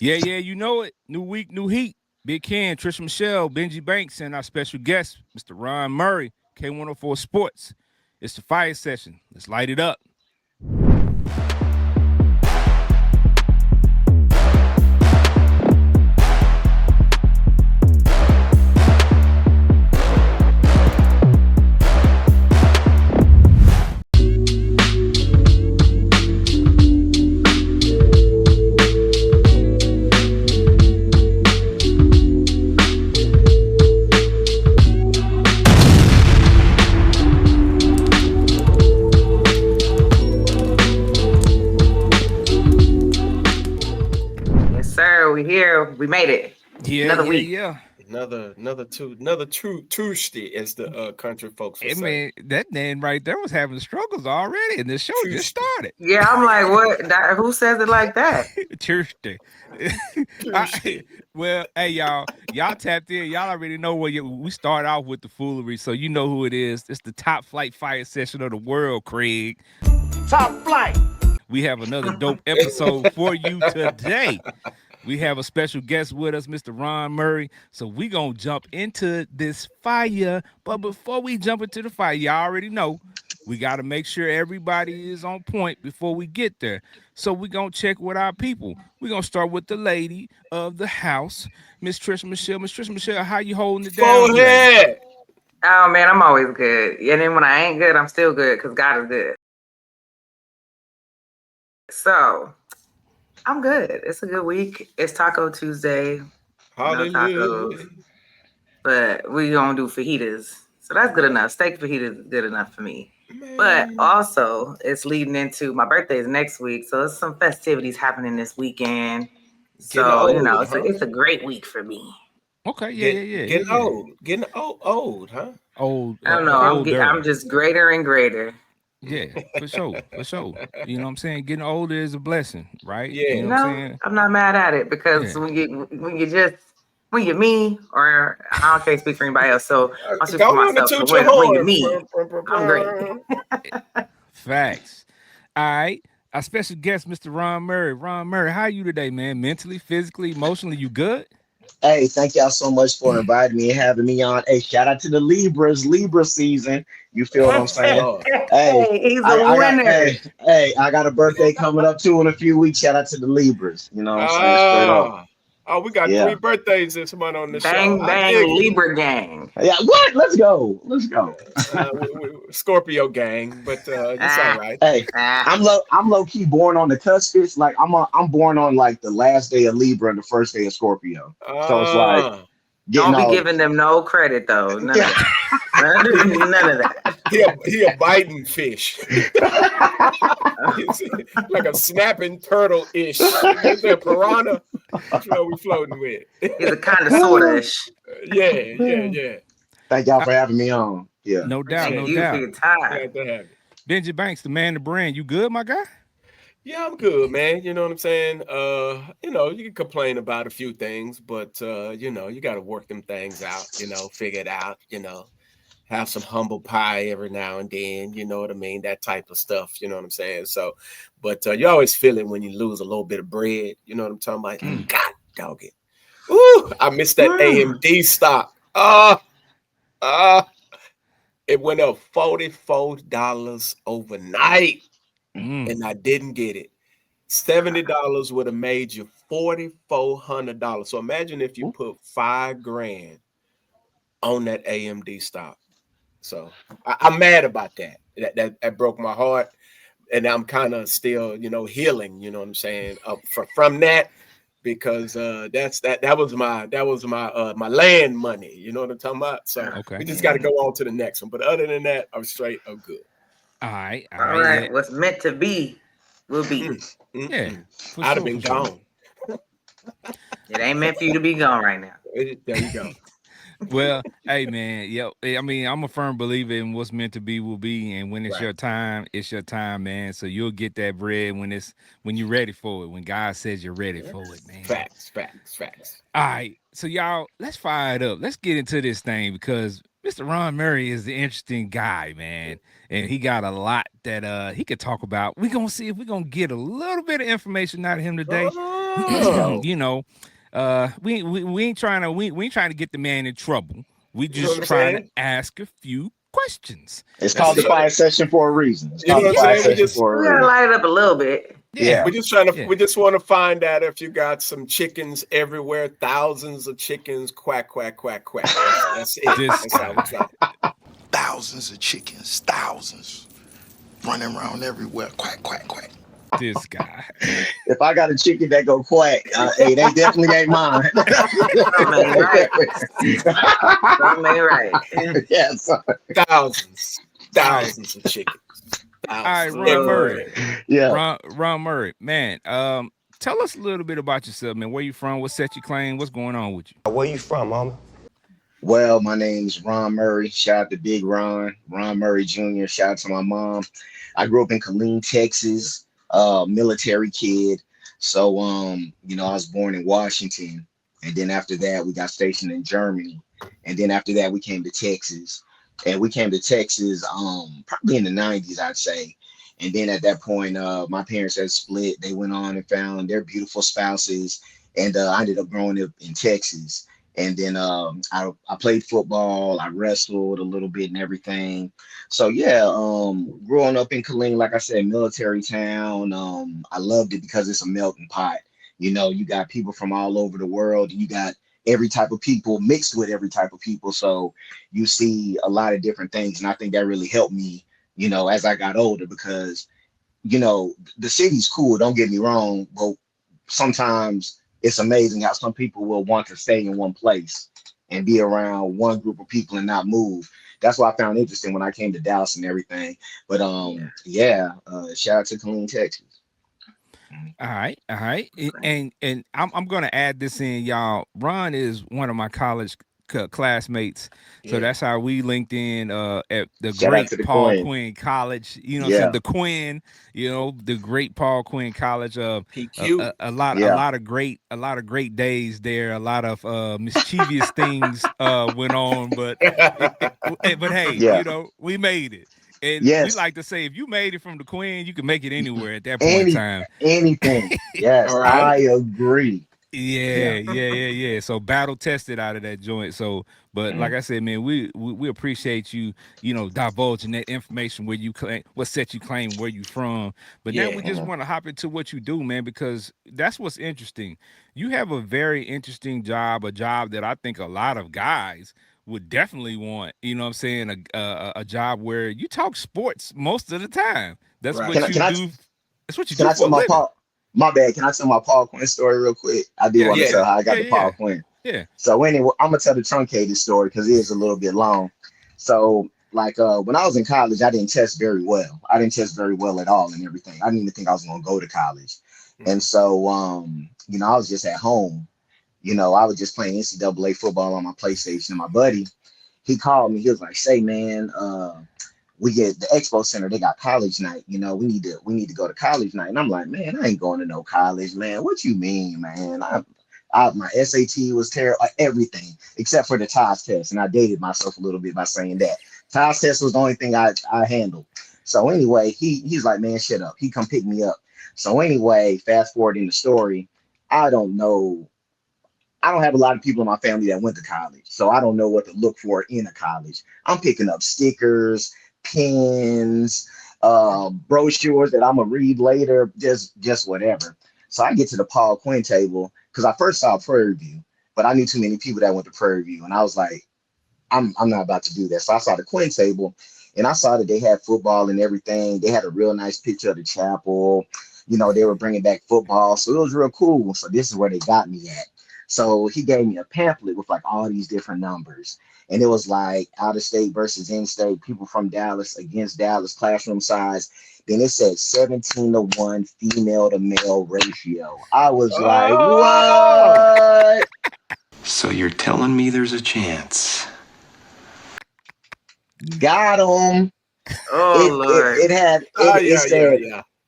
Yeah, you know it. New week, new heat. Big Ken, Trisha Michelle, Benji Banks, and our special guest, Mr. Ron Murray, K104 Sports. It's the fire session. Let's light it up. We here. We made it. Another week. Yeah. Another Tuesday, as the country folks would say. Man, that man right there was having struggles already, and the show just started. Yeah, I'm like, what? Who says it like that? Tuesday. Well, hey, y'all tapped in. Y'all already know we start off with the foolery, so you know who it is. It's the top flight fire session of the world, Craig. Top flight. We have another dope episode for you today. We have a special guest with us, Mr. Ron Murray. So we going to jump into this fire. But before we jump into the fire, y'all already know we got to make sure everybody is on point before we get there. So we going to check with our people. We're going to start with the lady of the house, Miss Trisha Michelle. Miss Trisha Michelle, how you holding it down? Go ahead. Oh, man, I'm always good. And then when I ain't good, I'm still good because God is good. So I'm good. It's a good week. It's Taco Tuesday. Hallelujah. No tacos, but we gonna do fajitas. So that's good enough. Steak fajitas is good enough for me. Man. But also, it's leading into my birthday is next week. So there's some festivities happening this weekend. So, it's a great week for me. Okay, yeah. Getting old, huh? Old. I don't know. I'm just greater and greater. Yeah, for sure. You know what I'm saying? Getting older is a blessing, right? Yeah. You know what I'm saying? I'm not mad at it because when you're me, or I can't speak for anybody else, so I'll speak for myself. So when you're me, I'm great. Facts. All right. Our special guest, Mr. Ron Murray. Ron Murray, how are you today, man? Mentally, physically, emotionally, you good? Hey, thank y'all so much for inviting me and having me on. Hey, shout out to the Libra season. You feel what I'm saying? Hey, he's a winner. I got a birthday coming up too in a few weeks. Shout out to the Libras. You know what I'm saying? Straight up. Oh, we got 3 birthdays this month on the show. Bang, Libra gang. Yeah, what? Let's go. Scorpio gang, but it's all right. Hey, I'm low key born on the cusp. It's like I'm born on like the last day of Libra and the first day of Scorpio. So it's like don't be giving them no credit though. None of that. He a biting fish. Like a snapping turtle-ish. Is a piranha? That's what we floating with. He's a kind of sort-ish. Yeah. Thank y'all for having me on. Yeah. No doubt. Glad to have you. Benji Banks, the man, the brand. You good, my guy? Yeah, I'm good, man. You know what I'm saying? You can complain about a few things, but you got to work them things out, figure it out, have some humble pie every now and then, you know what I mean? That type of stuff, you know what I'm saying? So, but you always feel it when you lose a little bit of bread, you know what I'm talking about? God dog it. Ooh, I missed that AMD stock. It went up $44 overnight. And I didn't get it. $70 would have made you $4,400. So imagine if you put $5,000 on that AMD stock. So I'm mad about that. That broke my heart, and I'm kind of still, healing. You know what I'm saying? From that, because that was my land money. You know what I'm talking about? So we just got to go on to the next one. But other than that, I'm straight. I'm good. All right. Yeah. What's meant to be will be. Yeah. I'd have been gone. It ain't meant for you to be gone right now. There you go. Well, hey man, I mean, I'm a firm believer in what's meant to be will be, and when it's your time, it's your time, man. So you'll get that bread when you're ready for it. When God says you're ready for it, man. Facts. All right, so y'all, let's fire it up. Let's get into this thing because Mr. Ron Murray is the interesting guy, man. And he got a lot that he could talk about. We're gonna see if we're gonna get a little bit of information out of him today. Oh. You know, we ain't trying to we ain't trying to get the man in trouble. We You know what just I'm trying saying? to ask a few questions. It's called the fire session for a reason. It's You know called the what I'm fire saying? session for We a gotta reason. light it up a little bit. Yeah. We're just trying to. Yeah. We just want to find out if you got some chickens everywhere. Thousands of chickens. Quack quack quack quack. That's it. This That's how it's like. Thousands of chickens, thousands running around everywhere. Quack, quack, quack. This guy. If I got a chicken that go quack, hey, they definitely ain't mine. Something ain't right. Something ain't right. Yeah, so, Thousands of chickens. All right, Thousands. Ron Murray. yeah. Ron Murray, man. Tell us a little bit about yourself, man. Where you from? What set you claim? What's going on with you? Where you from, mama? Well, my name's Ron Murray. Shout out to Big Ron Murray Jr. Shout out to my mom. I grew up in Killeen, Texas. Military kid. So, you know, I was born in Washington, and then after that, we got stationed in Germany, and then after that, we came to Texas, and we came to Texas, probably in the 90s, I'd say. And then at that point, my parents had split. They went on and found their beautiful spouses, and I ended up growing up in Texas. And then I played football, I wrestled a little bit and everything. So yeah, growing up in Killeen, like I said, military town. I loved it because it's a melting pot. You know, you got people from all over the world. You got every type of people mixed with every type of people. So you see a lot of different things. And I think that really helped me, you know, as I got older, because, you know, the city's cool, don't get me wrong, but sometimes it's amazing how some people will want to stay in one place and be around one group of people and not move. That's what I found interesting when I came to Dallas and everything. But shout out to Killeen, Texas. All right. And I'm gonna add this in, y'all. Ron is one of my college classmates, so that's how we linked in at the Shout out great to the Paul Quinn. Quinn College. You know, what I'm saying? The Quinn. You know, the great Paul Quinn College. PQ. A lot of great days there. A lot of mischievous things went on, but hey, you know, we made it. And we like to say, if you made it from the Queen, you can make it anywhere at that point in time. Anything. Yes, I agree. Yeah. So battle tested out of that joint. So, but like I said, man, we appreciate you, you know, divulging that information where you claim, what set you claim, where you from. But now we just want to hop into what you do, man, because that's what's interesting. You have a very interesting job, a job that I think a lot of guys would definitely want. You know what I'm saying? A job where you talk sports most of the time. That's what you do. That's what you do for a living. My bad. Can I tell my Paul Quinn story real quick? I do want to tell how I got to Paul Quinn. Yeah. So anyway, I'm gonna tell the truncated story because it is a little bit long. So like when I was in college, I didn't test very well. I didn't test very well at all and everything. I didn't even think I was gonna go to college. And so you know, I was just at home. You know, I was just playing NCAA football on my PlayStation, and my buddy, he called me. He was like, "Say, man, we get the Expo Center. They got college night. You know, we need to go to college night." And I'm like, "Man, I ain't going to no college, man. What you mean, man? My SAT was terrible, everything except for the TOEFL test." And I dated myself a little bit by saying that TOEFL test was the only thing I handled. So anyway, he's like, "Man, shut up." He come pick me up. So anyway, fast forward in the story, I don't have a lot of people in my family that went to college, so I don't know what to look for in a college. I'm picking up stickers, pins, brochures that I'm gonna read later, just whatever. So I get to the Paul Quinn table because I first saw Prairie View, but I knew too many people that went to Prairie View, and I was like, I'm not about to do that. So I saw the Quinn table, and I saw that they had football and everything. They had a real nice picture of the chapel. You know, they were bringing back football, so it was real cool. So this is where they got me at. So he gave me a pamphlet with like all these different numbers. And it was like out of state versus in state, people from Dallas against Dallas, classroom size. Then it said 17-to-1 female to male ratio. I was like, what? So you're telling me there's a chance? Got him. Lord.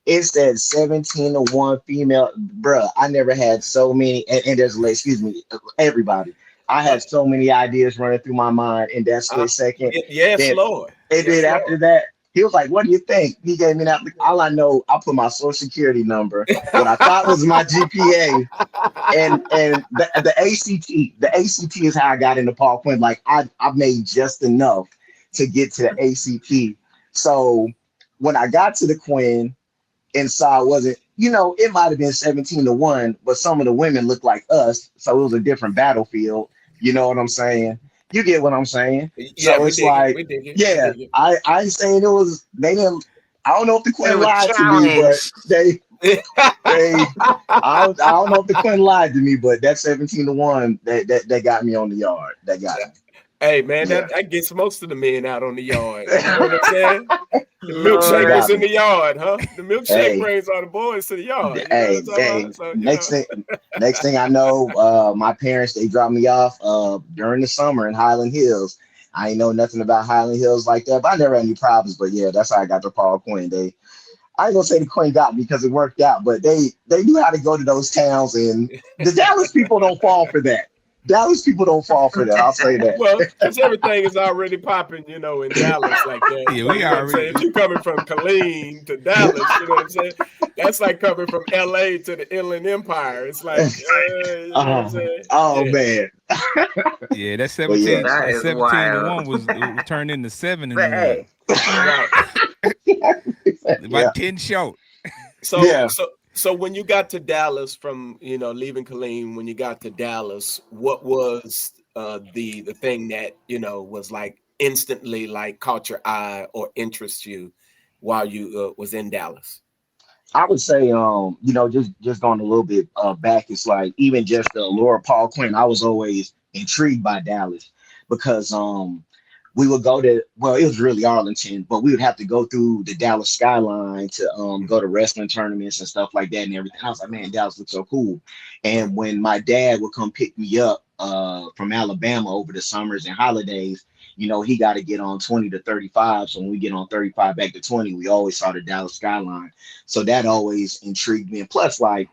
It said 17-to-1 female. Bruh, I never had so many. And there's, excuse me, everybody. I had so many ideas running through my mind in that split second. Yes, Then, Lord. and Yes, then after Lord. that, he was like, "What do you think?" He gave me that. All I know, I put my social security number, what I thought was my GPA, and the ACT. The ACT is how I got into Paul Quinn. Like I made just enough to get to the ACT. So when I got to the Quinn and saw it wasn't, it might have been 17-1, but some of the women looked like us, so it was a different battlefield. You know what I'm saying? You get what I'm saying? Yeah, So we it's dig it. like, We dig it. We yeah, dig it. I ain't saying it was they didn't. I don't know if the It Quinn was lied to me, but challenged. I don't know if the Quinn lied to me, but that 17-1 that got me on the yard. That got me. Hey man, Yeah. that gets most of the men out on the yard. You know what I'm saying? The That milkshake Lord. was got in me. the yard, huh? The milkshake Hey, brings all the boys to the yard. You know what I'm hey, talking hey. about? So, Next thing I know, my parents they dropped me off during the summer in Highland Hills. I ain't know nothing about Highland Hills like that, but I never had any problems. But yeah, that's how I got to Paul Quinn. I ain't gonna say the Queen got me because it worked out, but they knew how to go to those towns, and the Dallas people don't fall for that. Dallas people don't fall for that. I'll say that. well, because everything is already popping, in Dallas like that. Yeah, So we you know what I'm saying? If already. you're coming from Killeen to Dallas, you know what I'm saying? That's like coming from LA to the Inland Empire. It's like, you know what I'm saying? Oh Yeah. man, Yeah, that but yeah, 17 That that is 17-1 wild. was turned into But 7-1. hey, Right. yeah, About 10 short. So yeah. so so when you got to Dallas from leaving Killeen, when you got to Dallas, what was the thing that was like instantly like caught your eye or interest you while you was in Dallas? I would say, just going a little bit back, it's like even just the allure of Paul Quinn. I was always intrigued by Dallas because we would go to, well, it was really Arlington, but we would have to go through the Dallas skyline to go Mhm. to wrestling tournaments and stuff like that and everything. I was like, man, Dallas looks so cool. Right. And when my dad would come pick me up from Alabama over the summers and holidays, he got to get on 20 to 35. So when we get on 35 back to 20, we always saw the Dallas skyline. So that always intrigued me. And plus, like,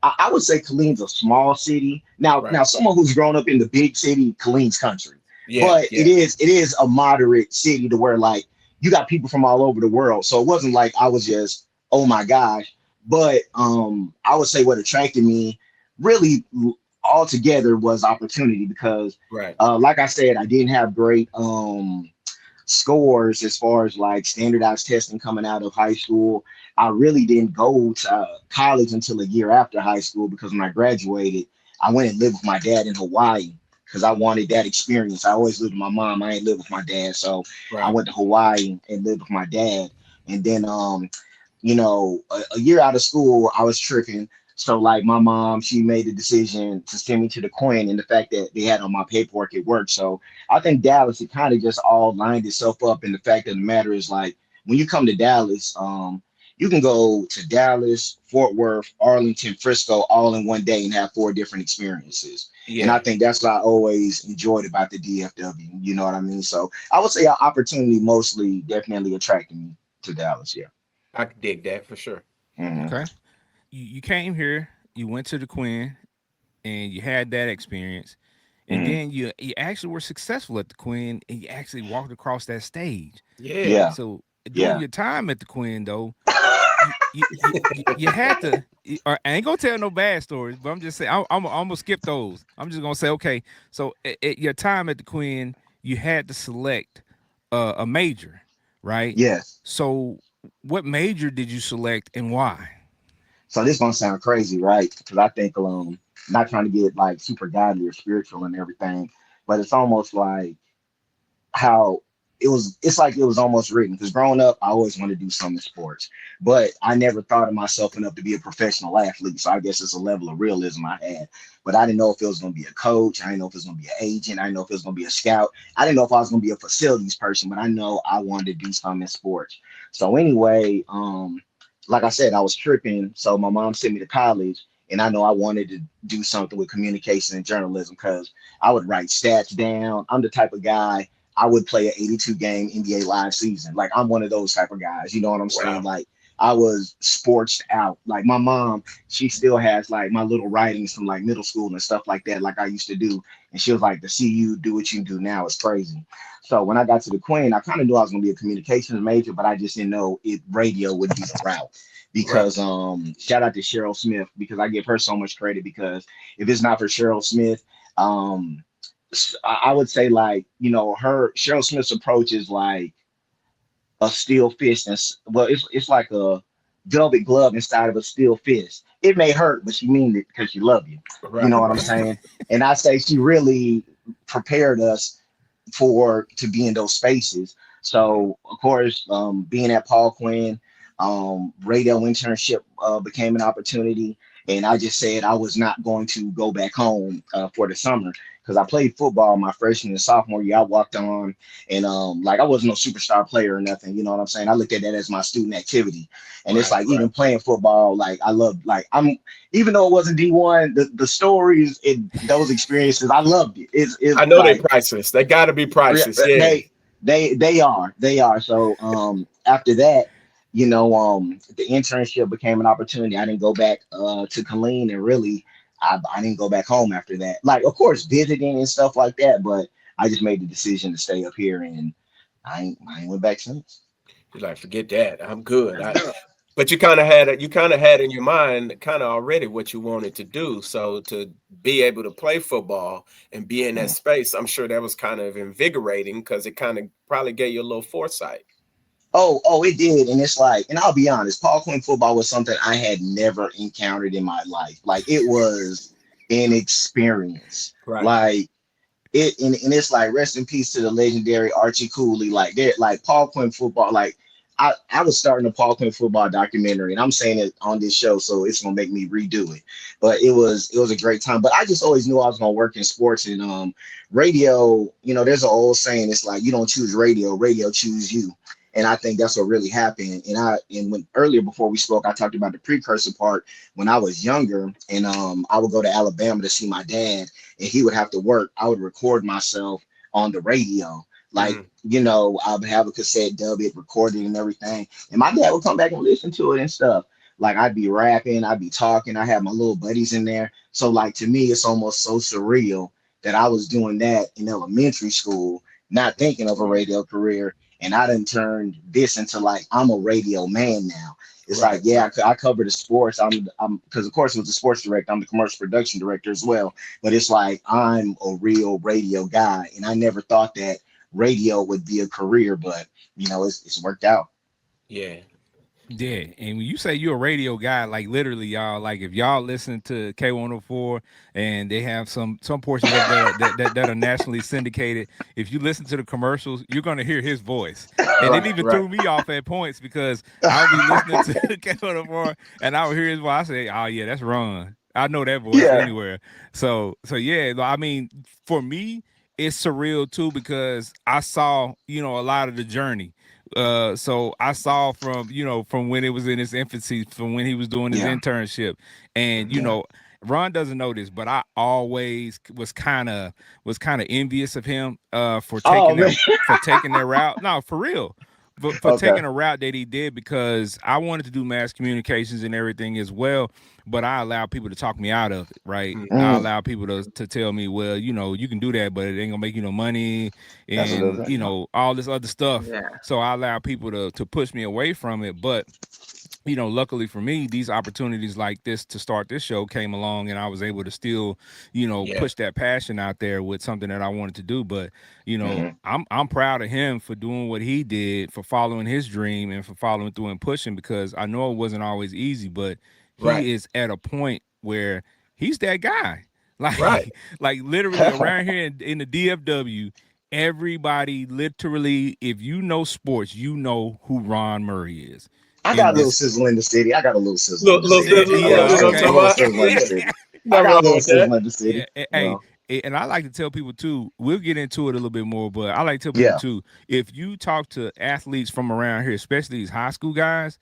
I would say Killeen's a small city. Now, Right. someone who's grown up in the big city, Killeen's country, Yeah, but it yeah. is a moderate city to where like you got people from all over the world. So it wasn't like I was just, oh my gosh. But I would say what attracted me really altogether was opportunity because Right. like I said, I didn't have great scores as far as like standardized testing coming out of high school. I really didn't go to college until a year after high school because when I graduated, I went and lived with my dad in Hawaii because I wanted that experience. I always lived with my mom. I ain't lived with my dad. So I Right. went to Hawaii and lived with my dad. And then a year out of school, I was tripping. So like my mom, she made the decision to send me to the Queen, and the fact that they had on my paperwork it worked. So I think Dallas, it kind of just all lined itself up. And the fact of the matter is like when you come to Dallas, you can go to Dallas, Fort Worth, Arlington, Frisco all in one day and have 4 different experiences. And I Yeah. think that's what I always enjoyed about the DFW. You know what I mean? So I would say our opportunity mostly definitely attracted me to Dallas. Yeah. I could dig that for sure. Mhm. Okay. You came here, you went to the Queen, and you had that experience. And Mhm. then you actually were successful at the Queen, and you actually walked across that stage. Yeah. Yeah. So during Yeah. your time at the Queen, though, you had to. I ain't gonna tell no bad stories, but I'm just saying I'm gonna skip those. I'm just gonna say okay. So at your time at the Queen, you had to select a major, right? Yes. So what major did you select and why? So this gonna sound crazy, right? Because I think not trying to get like super godly or spiritual and everything, but it's almost like how it's like it was almost written because growing up I always wanted to do some in sports, but I never thought of myself enough to be a professional athlete. So I guess it's a level of realism I had, but I didn't know if it was going to be a coach. I didn't know if it was going to be an agent. I didn't know if it was going to be a scout. I didn't know if I was going to be a facilities person, but I know I wanted to do something in sports. So anyway, like I said, I was tripping, so my mom sent me to college, and I know I wanted to do something with communication and journalism because I would write stats down. I'm the type of guy, I would play an 82 game NBA live season. Like I'm one of those type of guys. You know what I'm saying? Wow. Like I was sportsed out. Like my mom, she still has like my little writings from like middle school and stuff like that, like I used to do. And she was like, to see you do what you do now is crazy. So when I got to the Queen, I kind of knew I was gonna be a communications major, but I just didn't know if radio would be the route. Because shout out to Cheryl Smith, because I give her so much credit, because if it's not for Cheryl Smith, I would say, like, you know, her Cheryl Smith's approach is like a steel fist, and well, it's like a velvet glove inside of a steel fist. It may hurt, but she means it because she loves you. You know what I'm saying? And I say she really prepared us to be in those spaces. So of course, being at Paul Quinn, radio internship became an opportunity, and I just said I was not going to go back home for the summer, because I played football my freshman and sophomore year. I walked on, and like I wasn't no superstar player or nothing. You know what I'm saying? I looked at that as my student activity, and it's like even playing football, like I loved. Like even though it wasn't D1, the stories, those experiences, I loved it. I know like, they're priceless. They got to be priceless. Yeah, they are. So after that, you know, the internship became an opportunity. I didn't go back to Colleen, and really, I didn't go back home after that. Like, of course, visiting and stuff like that, but I just made the decision to stay up here, and I ain't went back since. You're like, forget that. I'm good. But you kind of had in your mind kind of already what you wanted to do. So to be able to play football and be in that space, I'm sure that was kind of invigorating, because it kind of probably gave you a little foresight. Oh, it did. And it's like, and I'll be honest, Paul Quinn football was something I had never encountered in my life. Like, it was an experience. Like it, and it's like, rest in peace to the legendary Archie Cooley. Like, Paul Quinn football, like I was starting a Paul Quinn football documentary, and I'm saying it on this show, so it's gonna make me redo it. But it was a great time. But I just always knew I was gonna work in sports, and radio. You know, there's an old saying. It's like, you don't choose radio, radio choose you. And I think that's what really happened. And when earlier before we spoke, I talked about the precursor part. When I was younger, and I would go to Alabama to see my dad, and he would have to work. I would record myself on the radio. Like, you know, I would have a cassette, dub it, record it and everything. And my dad would come back and listen to it and stuff. Like, I'd be rapping, I'd be talking, I had my little buddies in there. So like, to me, it's almost so surreal that I was doing that in elementary school, not thinking of a radio career. And I done turned this into, like, I'm a radio man now. It's like, yeah, I cover the sports. I'm because of course it was the sports director. I'm the commercial production director as well. But it's like, I'm a real radio guy, and I never thought that radio would be a career, but you know, it's worked out. Yeah. And when you say you're a radio guy, like literally, y'all, like if y'all listen to K104 and they have some portions of that are nationally syndicated, if you listen to the commercials, you're gonna hear his voice. And it even threw me off at points, because I'll be listening to K104 and I would hear his voice. I say, oh yeah, that's Ron. I know that voice anywhere. So yeah, I mean, for me, it's surreal too, because I saw, you know, a lot of the journey. So I saw from when it was in its infancy, from when he was doing his internship, and you know, Ron doesn't know this, but I always was kind of envious of him for taking that route. No, for real. But for taking a route that he did, because I wanted to do mass communications and everything as well, but I allowed people to talk me out of it, right? I allowed people to tell me, well, you know, you can do that, but it ain't gonna make you no money, and you know, all this other stuff. So I allowed people to push me away from it. But you know, luckily for me, these opportunities like this to start this show came along, and I was able to still, you know, push that passion out there with something that I wanted to do. But you know, I'm proud of him for doing what he did, for following his dream, and for following through and pushing, because I know it wasn't always easy, but he is at a point where he's that guy. Like, like literally around here in the DFW, everybody literally, if you know sports, you know who Ron Murray is. I got a little sizzle in the city. I got a little sizzle. Hey, and I like to tell people too, we'll get into it a little bit more, but I like to tell people too, if you talk to athletes from around here, especially these high school guys,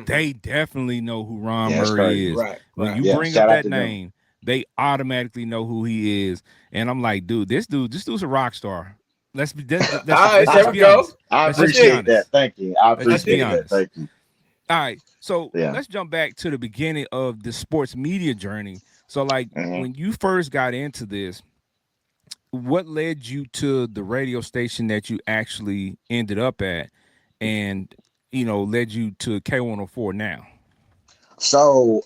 they definitely know who Ron Murray is. When you bring up that name, they automatically know who he is. And I'm like, this dude's a rock star. Let's be honest. I appreciate that. Thank you. I appreciate that. Thank you. All right. So Yeah. let's jump back to the beginning of the sports media journey. So, like, Mhm. when you first got into this, what led you to the radio station that you actually ended up at, and led you to K104 now? So,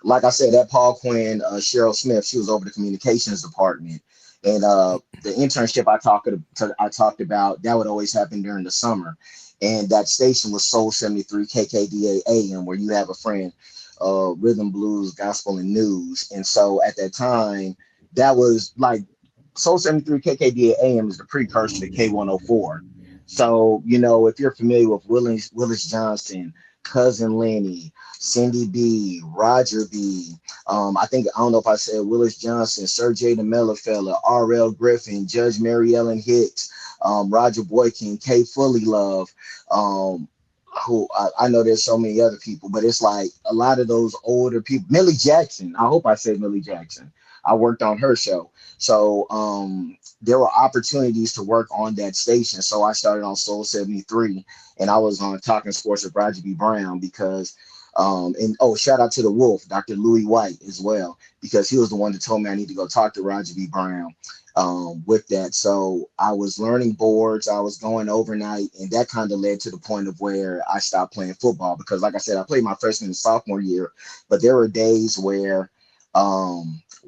like I said, that Paul Quinn, Cheryl Smith, she was over the communications department, and the internship I talked about that would always happen during the summer, and that station was Soul 73 KKDA AM, where you have a friend, rhythm, blues, gospel, and news, and so at that time, that was like Soul 73 KKDA AM is the precursor to K104. So if you're familiar with Willis Johnson, Cousin Lenny, Cindy B, Roger B. I don't know if I said Willis Johnson, Sir J. the Mellifella, R.L. Griffin, Judge Mary Ellen Hicks, Roger Boykin, K. Fully Love, who I know there's so many other people, but it's like a lot of those older people. Millie Jackson. I hope I said Millie Jackson. I worked on her show. So there were opportunities to work on that station. So I started on Soul 73 and I was on Talking Sports with Roger B. Brown because and shout out to the Wolf, Dr. Louis White as well, because he was the one that told me I need to go talk to Roger B. Brown with that. So I was learning boards, I was going overnight, and that kind of led to the point of where I stopped playing football because, like I said, I played my freshman and sophomore year, but there were days where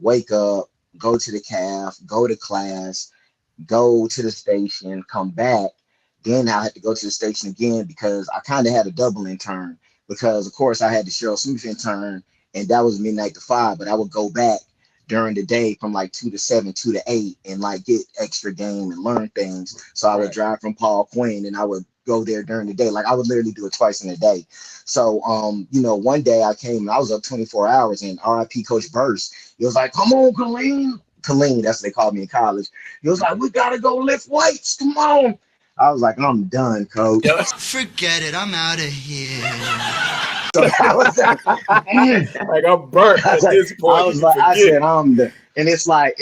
wake up, go to the calf, go to class, go to the station, come back. Then I had to go to the station again because I kind of had a double intern because, of course, I had the Cheryl Smith intern, and that was midnight to 5, but I would go back during the day from like 2 to 7, 2 to 8, and like get extra game and learn things. So I would drive from Paul Quinn and I would go there during the day. Like I would literally do it twice in a day. So, one day I came and I was up 24 hours and RIP Coach Burst, he was like, come on, Colleen, that's what they called me in college. He was like, we got to go lift weights. Come on. I was like, I'm done, coach. Forget it. I'm out of here. So I was like I'm burnt at this point. I said, I'm done. And it's like,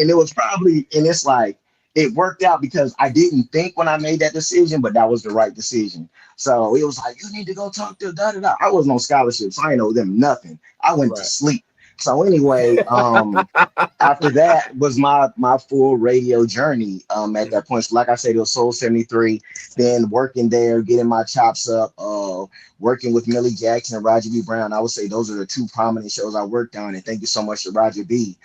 it worked out because I didn't think when I made that decision, but that was the right decision. So it was like, you need to go talk to da da da. I wasn't on scholarships. I ain't owe them nothing. I went to sleep. So anyway, after that was my full radio journey at that point. So like I said, it was Soul 73, then working there, getting my chops up, working with Millie Jackson and Roger B. Brown. I would say those are the two prominent shows I worked on. And thank you so much to Roger B.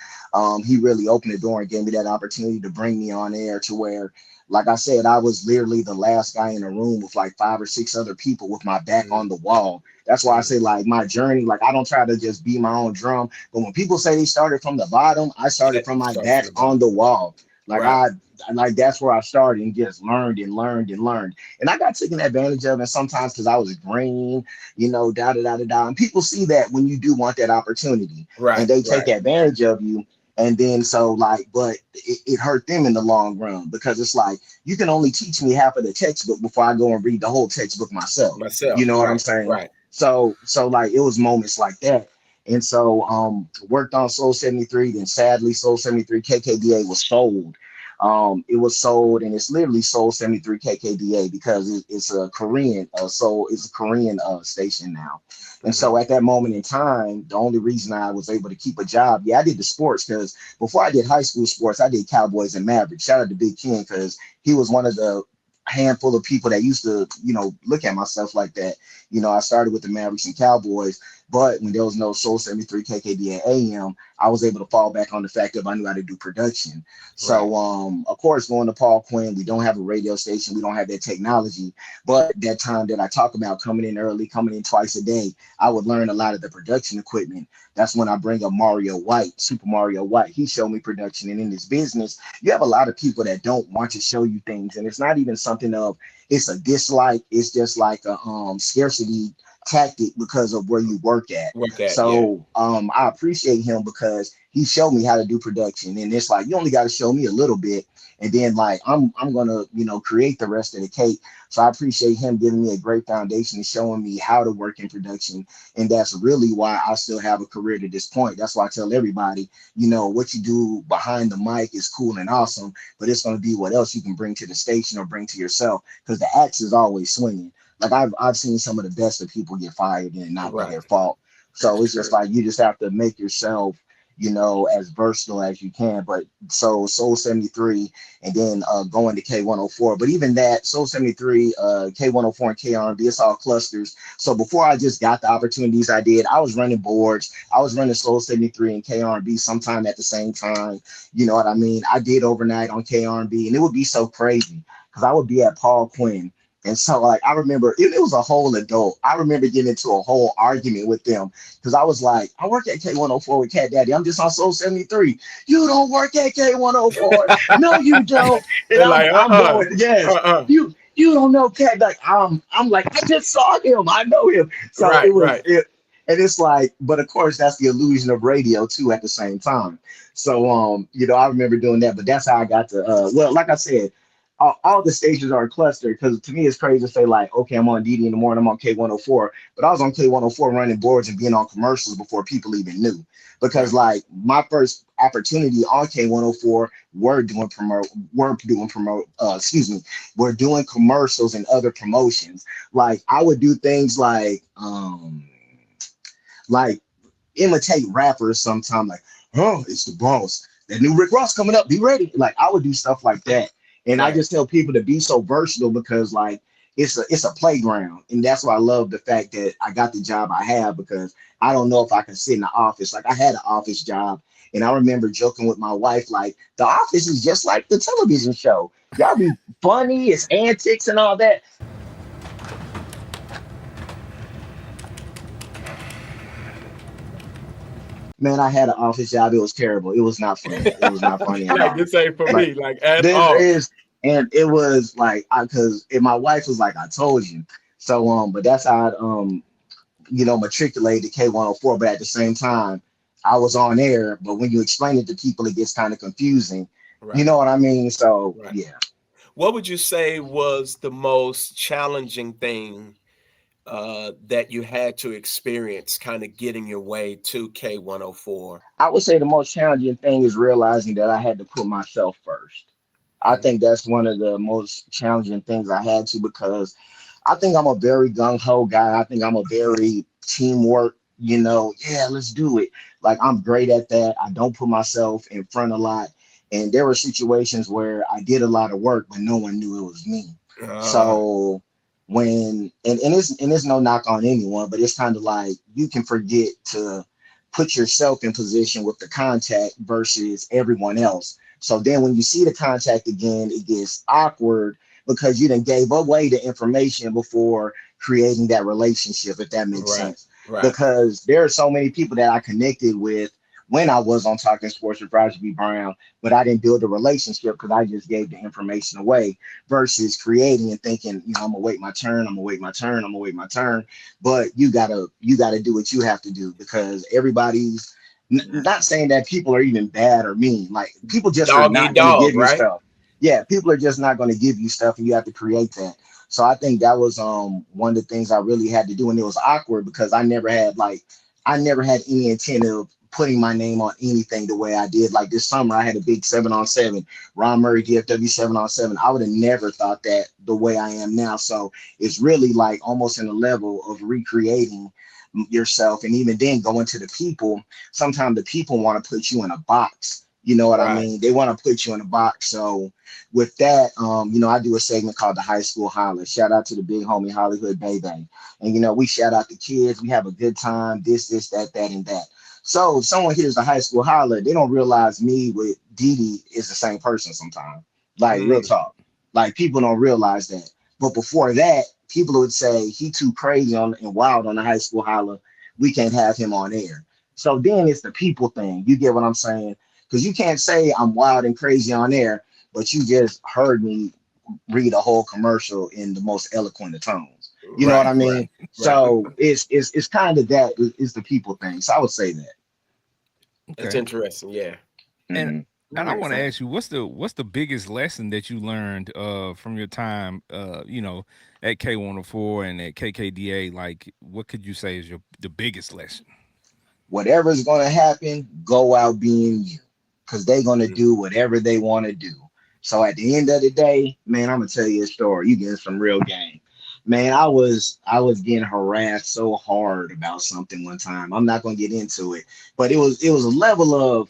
He really opened the door and gave me that opportunity to bring me on air to where, like I said, I was literally the last guy in the room with like 5 or 6 other people with my back on the wall. That's why I say like my journey, like I don't try to just be my own drum. But when people say they started from the bottom, I started from my back on the wall. Like that's where I started and just learned and learned and learned. And I got taken advantage of, and sometimes because I was green, da da da da da. And people see that when you do want that opportunity, and they take advantage of you. And then but it hurt them in the long run because it's like you can only teach me half of the textbook before I go and read the whole textbook myself. You know what I'm saying? Right. So like it was moments like that. And so worked on Soul 73, then sadly Soul 73 KKDA was sold. It was sold, and it's literally Soul 73 KKDA because it's a Korean it's a Korean station now. And so at that moment in time, the only reason I was able to keep a job, I did the sports because before I did high school sports, I did Cowboys and Mavericks. Shout out to Big Ken because he was one of the handful of people that used to, look at myself like that. I started with the Mavericks and Cowboys, but when there was no Soul 73 KKD and AM, I was able to fall back on the fact that I knew how to do production. So, of course, going to Paul Quinn, we don't have a radio station. We don't have that technology. But that time that I talk about coming in early, coming in twice a day, I would learn a lot of the production equipment. That's when I bring up Mario White, Super Mario White. He showed me production. And in this business, you have a lot of people that don't want to show you things. And it's not even something of, it's a dislike. It's just like a scarcity tactic because of where you work at. I appreciate him because he showed me how to do production. And it's like, you only got to show me a little bit. And then like, I'm going to, create the rest of the cake. So I appreciate him giving me a great foundation and showing me how to work in production. And that's really why I still have a career to this point. That's why I tell everybody, what you do behind the mic is cool and awesome, but it's going to be what else you can bring to the station or bring to yourself because the axe is always swinging. Like I've seen some of the best of people get fired and not be Right. their fault. So That's it's just true. like you just have to make yourself, as versatile as you can. But so Soul 73 and then going to K104. But even that, Soul 73, K104 and KRB, it's all clusters. So before I just got the opportunities I did, I was running boards. I was running Soul 73 and KRB sometime at the same time. You know what I mean? I did overnight on KRB, and it would be so crazy because I would be at Paul Quinn. And so, like, I remember it was a whole adult. I remember getting into a whole argument with them because I was like, I work at K104 with Cat Daddy. I'm just on Soul 73. You don't work at K104. No, you don't. And They're like, I'm going, yes, you don't know Cat. Like, I'm like, I just saw him. I know him. So Right, right. and it's like, but of course, that's the illusion of radio too at the same time. So, I remember doing that, but that's how I got to, well, like I said, all the stations are clustered because to me it's crazy to say like, okay, I'm on DD in the morning, I'm on K104, but I was on K104 running boards and being on commercials before people even knew. Because like my first opportunity on K104, we're doing commercials and other promotions. Like I would do things like imitate rappers sometime, like, oh, it's the boss. That new Rick Ross coming up. Be ready. Like I would do stuff like that. And I just tell people to be so versatile because like it's a playground. And that's why I love the fact that I got the job I have because I don't know if I can sit in the office. Like I had an office job and I remember joking with my wife, like the office is just like the television show. Y'all be funny, it's antics and all that. Man, I had an office job. It was terrible. It was not funny. It was not funny at Like all. this ain't for Like me, like at this all. is, and it was like, because my wife was like, I told you. So, but that's how I, matriculated K104. But at the same time, I was on air. But when you explain it to people, it gets kind of confusing. You Right. know what I mean? So, Right. yeah. What would you say was the most challenging thing that you had to experience kind of getting your way to K104? I would say the most challenging thing is realizing that I had to put myself first. I think that's one of the most challenging things I had to because I think I'm a very gung ho guy. I think I'm a very teamwork, yeah, let's do it. Like I'm great at that. I don't put myself in front a lot. And there were situations where I did a lot of work, but no one knew it was me. So and it's no knock on anyone, but it's kind of like you can forget to put yourself in position with the contact versus everyone else. So then when you see the contact again, it gets awkward because you done gave away the information before creating that relationship, if that makes sense. Right. Because there are so many people that I connected with when I was on Talking Sports with Roger B. Brown, but I didn't build a relationship because I just gave the information away versus creating and thinking, I'm gonna wait my turn, I'm gonna wait my turn, I'm gonna wait my turn. But you gotta do what you have to do because everybody's not saying that people are even bad or mean. Like people just are Dog eat not going to dog, give you right? stuff. Yeah, people are just not going to give you stuff, and you have to create that. So I think that was one of the things I really had to do, and it was awkward because I never had any intent of putting my name on anything the way I did. Like this summer, I had a big 7-on-7, Ron Murray DFW 7-on-7. I would have never thought that the way I am now. So it's really like almost in a level of recreating yourself, and even then going to the people. Sometimes the people want to put you in a box. You know what I mean? They want to put you in a box. So with that, I do a segment called the High School Holler. Shout out to the big homie Hollywood Baby. And we shout out the kids. We have a good time. This, that, and that. So if someone hears the High School Holler, they don't realize me with Didi is the same person sometimes. Like real talk. Like people don't realize that. But before that, people would say he too crazy and wild on the High School Holler. We can't have him on air. So then it's the people thing. You get what I'm saying? Because you can't say I'm wild and crazy on air, but you just heard me read a whole commercial in the most eloquent of tones. You know what I mean? So it's kind of that is the people thing. So I would say that. That's interesting. Yeah. And I want to ask you, what's the biggest lesson that you learned from your time at K104 and at KKDA? Like, what could you say is the biggest lesson? Whatever's gonna happen, go out being you. Because they're gonna do whatever they want to do. So at the end of the day, man, I'm gonna tell you a story. You getting some real game. Man, I was getting harassed so hard about something one time. I'm not gonna get into it, but it was a level of,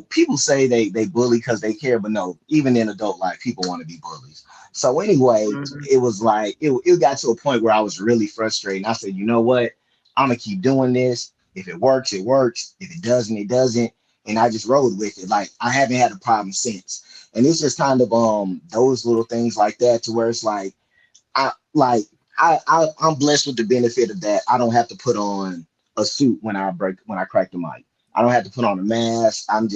people say they bully because they care, but no, even in adult life, people want to be bullies. So anyway, it was like it got to a point where I was really frustrated. And I said, you know what? I'm gonna keep doing this. If it works, it works. If it doesn't, it doesn't. And I just rode with it. Like I haven't had a problem since. And it's just kind of those little things like that to where it's like I'm blessed with the benefit of that. I don't have to put on a suit when I crack the mic. I don't have to put on a mask. I'm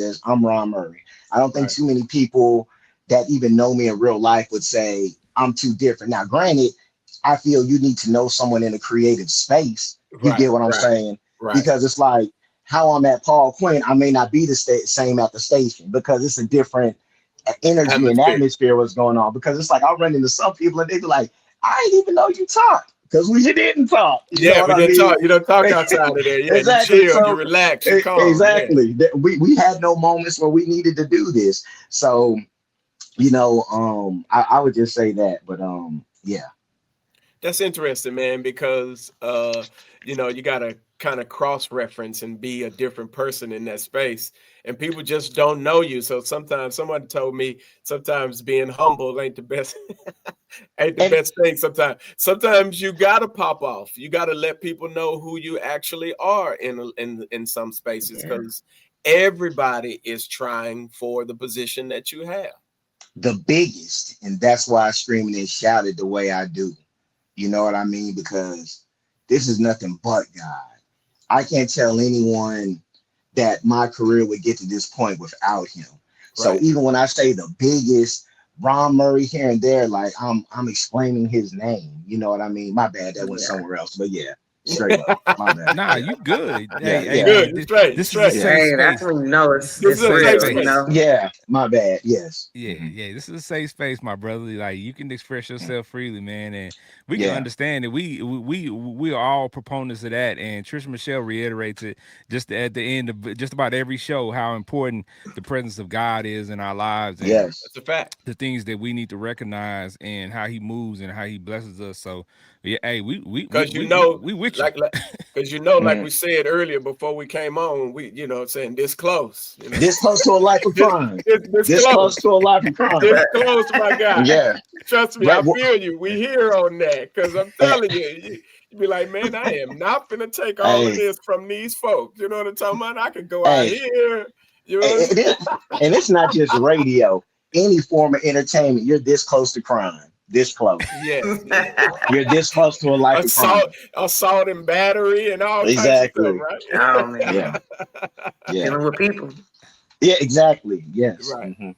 Ron Murray. I don't think too many people that even know me in real life would say I'm too different. Now, granted, I feel you need to know someone in a creative space. You get what I'm saying? Right. Because it's like how I'm at Paul Quinn, I may not be the same at the station because it's a different energy and atmosphere what's going on. Because it's like I'll run into some people and they be like, I didn't even know you talked because we didn't talk. You didn't talk. You don't talk outside of there. Yeah, exactly. You chill, you relax, you calm. Exactly. Yeah. We had no moments where we needed to do this. So, I would just say that. But yeah. That's interesting, man, because you gotta kind of cross-reference and be a different person in that space. And people just don't know you. So sometimes someone told me sometimes being humble ain't the best best thing. Sometimes you gotta pop off. You gotta let people know who you actually are in some spaces, because everybody is trying for the position that you have. The biggest, and that's why I screamed and shouted the way I do. You know what I mean? Because this is nothing but God. I can't tell anyone that my career would get to this point without him. So even when I say the biggest, Ron Murray here and there, like I'm explaining his name. You know what I mean? My bad, that went somewhere else. But yeah, straight up. My bad. Nah, you good. Good. You're straight. This is a safe space. That's when you know it's This is a real, safe space. you know? Yeah, my bad. Yes. Yeah. This is a safe space, my brother. Like you can express yourself freely, man, and we can understand it. We are all proponents of that, and Trisha Michelle reiterates it just at the end of just about every show how important the presence of God is in our lives. And that's a fact. The things that we need to recognize and how He moves and how He blesses us. So yeah, hey, we with you. Like we said earlier before we came on, saying this close. This close to a life of crime. This close to a life of crime. This close, my guy. Yeah. Trust me, I feel you. We here on that, because I'm telling you, you be like, man, I am not gonna take all of this from these folks. You know what I'm talking about? I could go out here. You know and it's not just radio. Any form of entertainment, you're this close to crime. This close. Yes. You're this close to a life of crime. Assault and battery and all types of stuff, right? Oh man. Dealing with people. Yeah, exactly. Yes. Right. All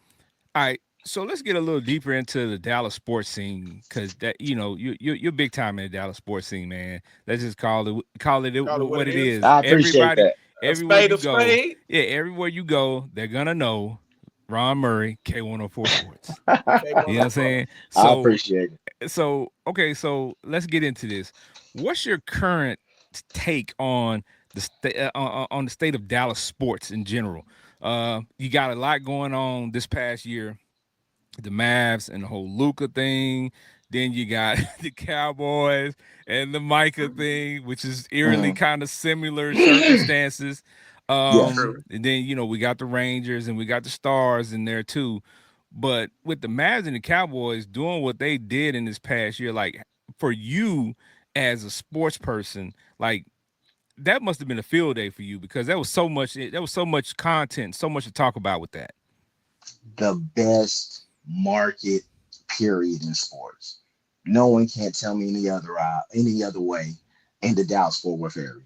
right. So let's get a little deeper into the Dallas sports scene, because that you're big time in the Dallas sports scene, man. Let's just call it what it is. I appreciate that. Everywhere you go, everywhere you go, they're gonna know Ron Murray, K104 Sports. You know what I'm saying? So, I appreciate it. So let's get into this. What's your current take on the state of Dallas sports in general? You got a lot going on this past year. The Mavs and the whole Luka thing. Then you got the Cowboys and the Micah thing, which is eerily kind of similar circumstances. And then, we got the Rangers and we got the Stars in there too. But with the Mavs and the Cowboys doing what they did in this past year, like for you as a sports person, like that must have been a field day for you, because there was so much content, so much to talk about with that. The best market period in sports. No one can't tell me any other way in the Dallas-Fort Worth area.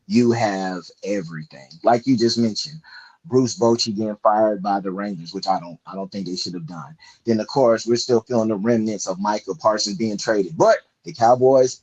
You have everything, like you just mentioned. Bruce Bochy getting fired by the Rangers, which I don't think they should have done. Then of course we're still feeling the remnants of Micah Parsons being traded, but the Cowboys,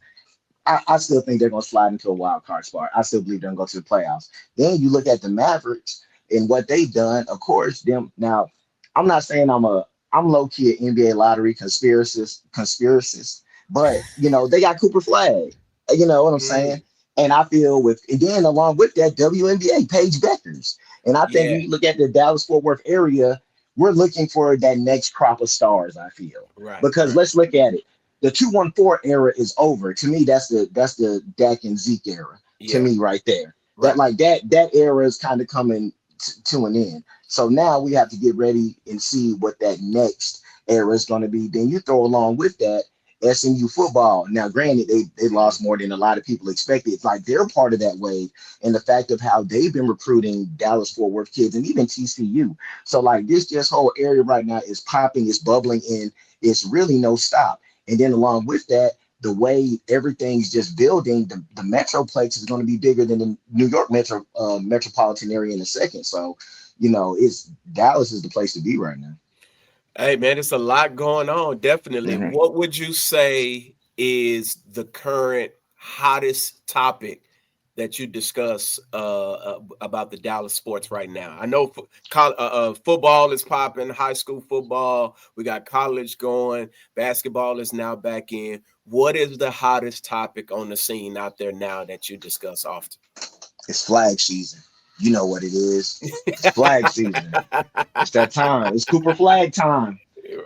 I still think they're going to slide into a wild card spot. I still believe they're going to go to the playoffs. Then you look at the Mavericks and what they've done. Of course, them now. I'm not saying I'm low key an NBA lottery conspiracist, but they got Cooper Flag. You know what I'm saying? And I feel again, along with that, WNBA, Paige Beckers. And I think when you look at the Dallas-Fort Worth area, we're looking for that next crop of stars, I feel. Right. Because let's look at it. the 214 era is over. To me, that's the Dak and Zeke era. To me, right there. Right. That like that era is kind of coming to an end. So now we have to get ready and see what that next era is going to be. Then you throw along with that SMU football. Now, granted, they lost more than a lot of people expected. It's like they're part of that wave, and the fact of how they've been recruiting Dallas Fort Worth kids and even TCU. So like this just whole area right now is popping, it's bubbling, and it's really no stop. And then along with that, the way everything's just building, the Metroplex is going to be bigger than the New York metropolitan area in a second. So, it's Dallas is the place to be right now. Hey, man, it's a lot going on. Definitely. Mhm. What would you say is the current hottest topic that you discuss about the Dallas sports right now? I know football is popping, high school football. We got college going. Basketball is now back in. What is the hottest topic on the scene out there now that you discuss often? It's flag season. You know what it is. It's flag season. It's that time. It's Cooper flag time.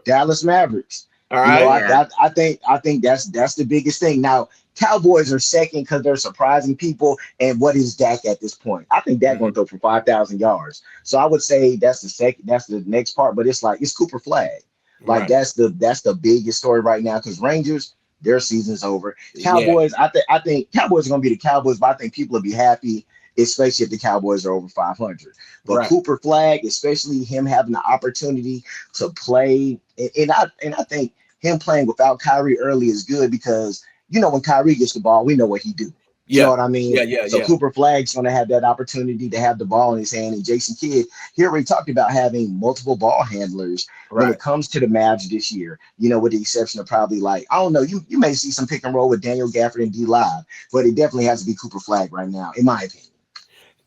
Dallas Mavericks. All right. I think that's the biggest thing. Now, Cowboys are second because they're surprising people. And what is Dak at this point? I think Dak going to throw for 5,000 yards. So I would say that's the second. That's the next part. But it's like it's Cooper flag. Like that's the biggest story right now because Rangers, their season's over. Cowboys, I think Cowboys are going to be the Cowboys, but I think people will be happy, especially if the Cowboys are over 500. But Cooper flag, especially him having the opportunity to play, and I think him playing without Kyrie early is good because when Kyrie gets the ball, we know what he do. You know what I mean? So Cooper Flag's going to have that opportunity to have the ball in his hand. And Jason Kidd, he already talked about having multiple ball handlers when it comes to the Mavs this year, with the exception of probably I don't know, you may see some pick and roll with Daniel Gafford and D Live, but it definitely has to be Cooper Flag right now, in my opinion.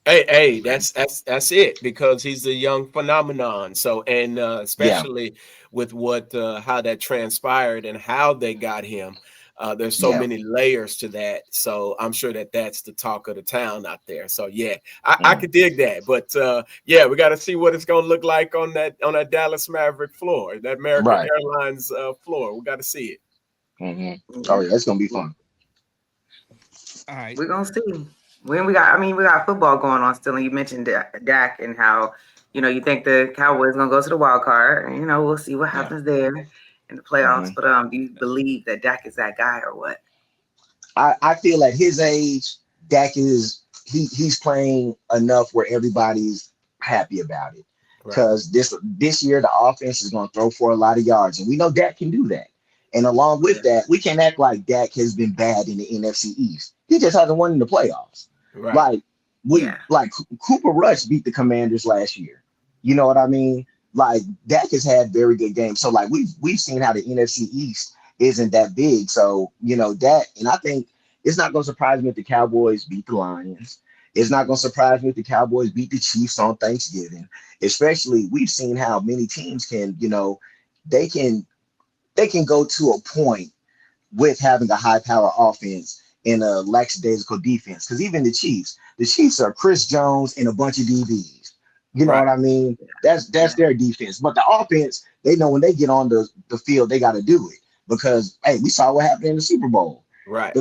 Hey, that's it because he's a young phenomenon. So, and especially with how that transpired and how they got him, there's so many layers to that. So I'm sure that's the talk of the town out there. So I could dig that. But we got to see what it's gonna look like on that Dallas Maverick floor, that American Airlines floor. We got to see it. Mm-hmm. Oh yeah, it's gonna be fun. All right, we're gonna see. We got football going on still, and you mentioned Dak and how you think the Cowboys gonna go to the wild card, and we'll see what happens there in the playoffs. But do you believe that Dak is that guy or what? I feel at his age, Dak is he's playing enough where everybody's happy about it because this year the offense is gonna throw for a lot of yards, and we know Dak can do that. And along with that, we can't act like Dak has been bad in the NFC East. He just hasn't won in the playoffs. Like Cooper Rush beat the Commanders last year. You know what I mean? Like Dak has had very good games. So like we've seen how the NFC East isn't that big. So that, and I think it's not going to surprise me if the Cowboys beat the Lions. It's not going to surprise me if the Cowboys beat the Chiefs on Thanksgiving. Especially we've seen how many teams can they can go to a point with having a high power offense in a lackadaisical defense. Because even the Chiefs are Chris Jones and a bunch of DBs. You know what I mean? That's their defense. But the offense, they know when they get on the field, they got to do it. Because, hey, we saw what happened in the Super Bowl. Right.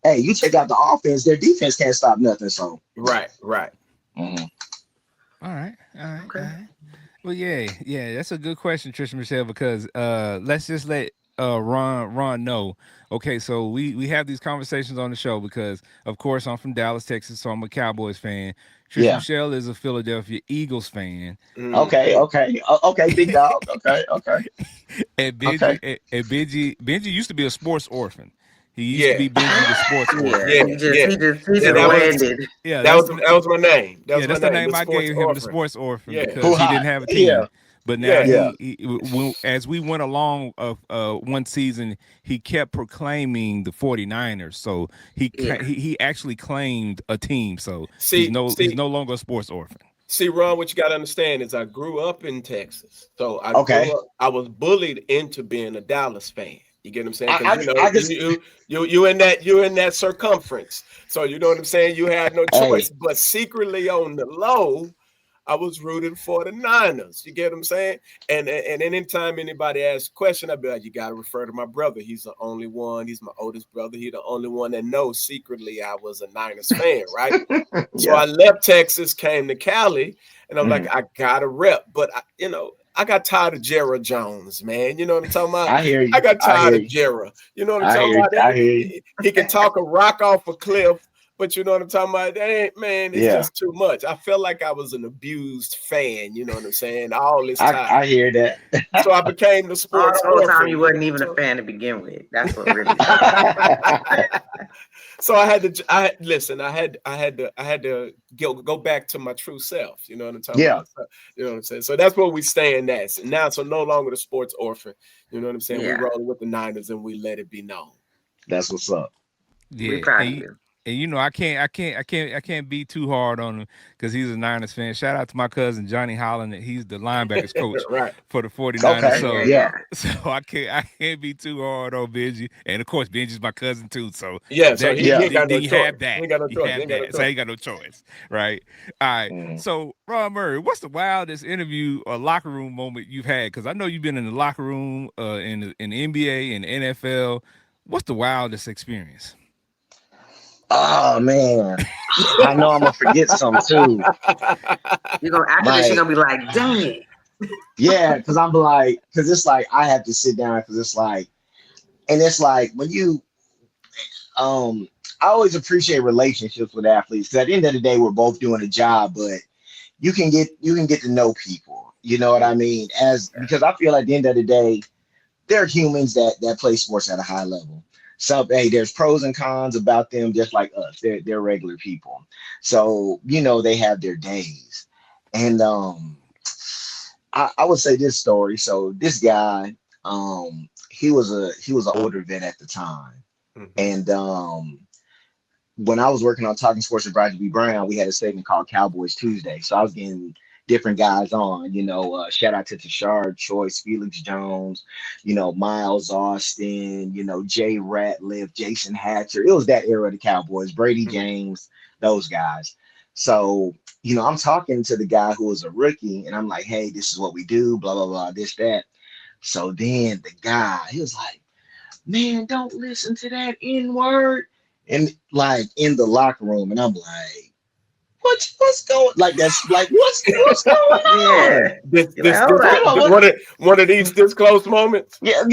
Hey, you check out the offense, their defense can't stop nothing. So. Right. Mm-hmm. All right. Well, yeah, that's a good question, Trisha Michelle, because let's just let Ron know. Okay, so we have these conversations on the show because, of course, I'm from Dallas, Texas, so I'm a Cowboys fan. Trisha Michelle is a Philadelphia Eagles fan. Okay, big dog. Okay. And Benji used to be a sports orphan. He used to be Benji the sports orphan. He just landed. Yeah, that was my name. That's the name I gave him, the sports orphan, because he didn't have a team. But now as we went along one season, he kept proclaiming the 49ers. So he actually claimed a team. So he's no longer a sports orphan. See, Ron, what you got to understand is I grew up in Texas. So I was bullied into being a Dallas fan. You get what I'm saying? You're in that circumference. So you know what I'm saying? You had no choice. But secretly on the low, I was rooting for the Niners. You get what I'm saying? And anytime anybody asks a question, I'd be like, you got to refer to my brother. He's the only one. He's my oldest brother. He's the only one that knows secretly I was a Niners fan, right? So I left Texas, came to Cali, and I'm like, I got to rep. But, I got tired of Jerry Jones, man. You know what I'm talking about? I hear you. I got tired of Jerry. You know what I'm talking about? I hear you. He can talk a rock off a cliff. But you know what I'm talking about? It's just too much. I felt like I was an abused fan. You know what I'm saying? All this time. I hear that. So I became the sports. All the whole time you wasn't even a fan to begin with. That's what really. So I had to go back to my true self. You know what I'm talking about? So, you know what I'm saying? So that's where we stand at. So now, no longer the sports orphan. You know what I'm saying? We roll with the Niners and we let it be known. That's what's up. Yeah. We proud of you. And I can't be too hard on him because he's a Niners fan. Shout out to my cousin Johnny Holland. He's the linebackers coach for the 49ers. Okay. So I can't be too hard on Benji. And of course, Benji's my cousin too. So he ain't got no choice. Have that. He ain't got no choice. Right. All right. So Ron Murray, what's the wildest interview or locker room moment you've had? Because I know you've been in the locker room in the NBA and NFL. What's the wildest experience? Oh man, I know I'm gonna forget some too. You're gonna after this, you're gonna be like, dang it. Yeah, because it's like I have to sit down because it's like when you I always appreciate relationships with athletes because at the end of the day we're both doing a job, but you can get to know people. You know what I mean? Because I feel at the end of the day, they're humans that play sports at a high level. So, hey, there's pros and cons about them, just like us. They're regular people. So, they have their days. And I would say this story. So this guy, he was an older vet at the time. And when I was working on Talking Sports with Roger B. Brown, we had a segment called Cowboys Tuesday. So I was getting different guys on, shout out to Tashard Choice, Felix Jones, Miles Austin, Jay Ratliff, Jason Hatcher. It was that era of the Cowboys, Brady James, those guys. So, I'm talking to the guy who was a rookie and I'm like, hey, this is what we do, blah, blah, blah, this, that. So then the guy, he was like, man, don't listen to that N-word. And like in the locker room. And I'm like, what's going what's going on? One of these this close moments. Yeah.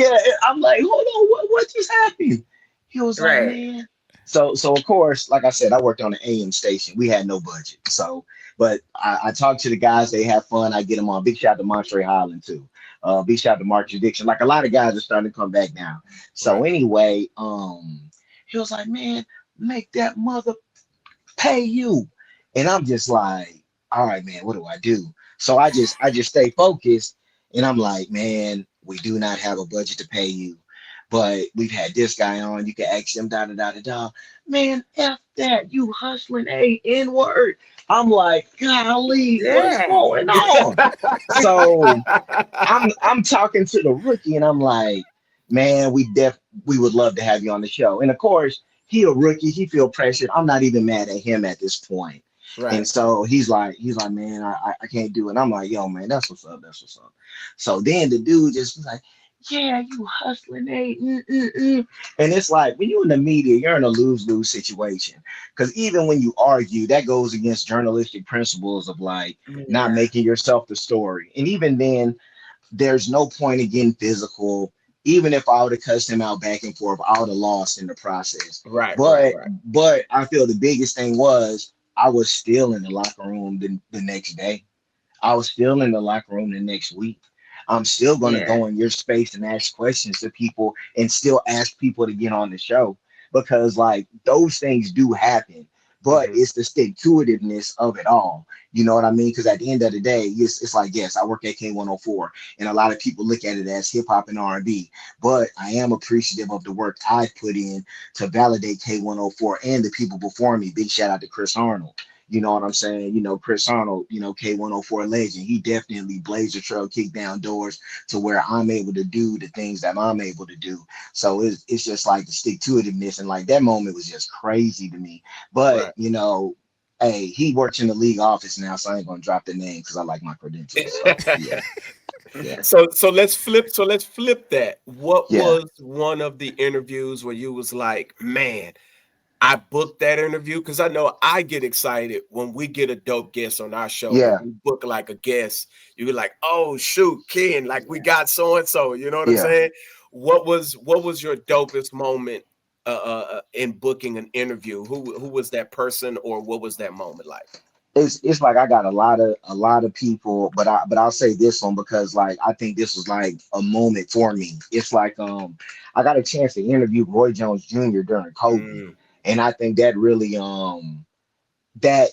I'm like, hold on, what just happened? He was like, man. So of course, like I said, I worked on an AM station. We had no budget. So, but I talked to the guys, they have fun. I get them on. Big shout out to Montre Holland too. Big shout out to Mark Addiction. Like a lot of guys are starting to come back now. So anyway, he was like, man, make that mother pay you. And I'm just like, all right, man, what do I do? So I just stay focused and I'm like, man, we do not have a budget to pay you, but we've had this guy on. You can ask him, da. Man, F that, you hustling a N-word. I'm like, golly, what's going on? So I'm talking to the rookie and I'm like, man, we would love to have you on the show. And of course, he a rookie, he feel pressured. I'm not even mad at him at this point. Right. And so he's like, man, I can't do it. And I'm like, yo, man, that's what's up. So then the dude just was like, yeah, you hustling, And it's like, when you're in the media, you're in a lose-lose situation. Because even when you argue, that goes against journalistic principles of not making yourself the story. And even then, there's no point in getting physical. Even if I would have cussed him out back and forth, I would have lost in the process. Right. But I feel the biggest thing was I was still in the locker room the next day. I was still in the locker room the next week. I'm still going to go in your space and ask questions to people and still ask people to get on the show because those things do happen. But it's the stick-to-itiveness of it all. You know what I mean? Because at the end of the day, it's like, yes, I work at K104, and a lot of people look at it as hip-hop and R&B. But I am appreciative of the work I've put in to validate K104 and the people before me. Big shout out to Chris Arnold. You know what I'm saying? Chris Arnold, K104 legend. He definitely blazed the trail, kicked down doors to where I'm able to do the things that I'm able to do. So it's just like the stick-to-itiveness. And that moment was just crazy to me. But, Hey, he works in the league office now, so I ain't gonna drop the name because I like my credentials. So, yeah. Yeah. So let's flip that. What Yeah. was one of the interviews where you was like, man, I booked that interview? Because I know I get excited when we get a dope guest on our show. Yeah. When we book like a guest, you're like, oh shoot, Ken, like we got so and so. You know what I'm Yeah. saying? What was your dopest moment in booking an interview? Who was that person, or what was that moment like? It's like I got a lot of people, but I'll say this one because like I think this was like a moment for me. It's like I got a chance to interview Roy Jones Jr. during COVID, and I think that really that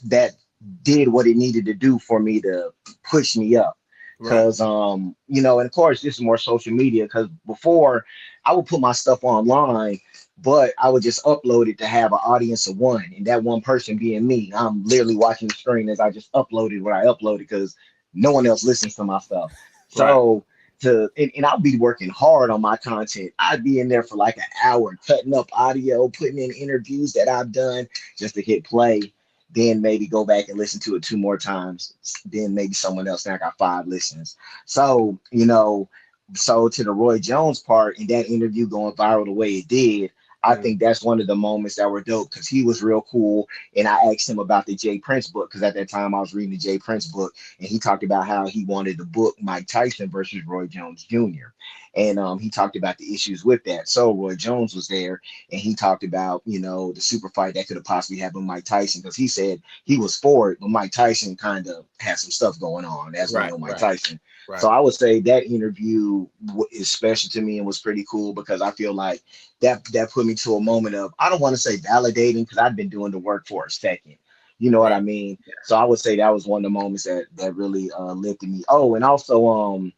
that did what it needed to do for me to push me up. Because you know, and of course this is more social media, because before I would put my stuff online, but I would just upload it to have an audience of one, and that one person being me. I'm literally watching the screen as I just uploaded what I uploaded because no one else listens to my stuff. So and I'll be working hard on my content. I'd be in there for like an hour cutting up audio, putting in interviews that I've done just to hit play, then maybe go back and listen to it 2 more times, then maybe someone else. Now I got 5 listens. So, you know, so to the Roy Jones part and that interview going viral the way it did, I think that's one of the moments that were dope because he was real cool. And I asked him about the Jay Prince book because at that time I was reading the Jay Prince book, and he talked about how he wanted to book Mike Tyson versus Roy Jones Jr. And he talked about the issues with that. So Roy Jones was there, and he talked about, you know, the super fight that could have possibly happened with Mike Tyson, because he said he was for it, but Mike Tyson kind of had some stuff going on, as we know Mike Tyson. So I would say that interview is special to me and was pretty cool because I feel like that put me to a moment of, I don't want to say validating because I've been doing the work for a second. You know what I mean? So I would say that was one of the moments that really lifted me. Oh, and also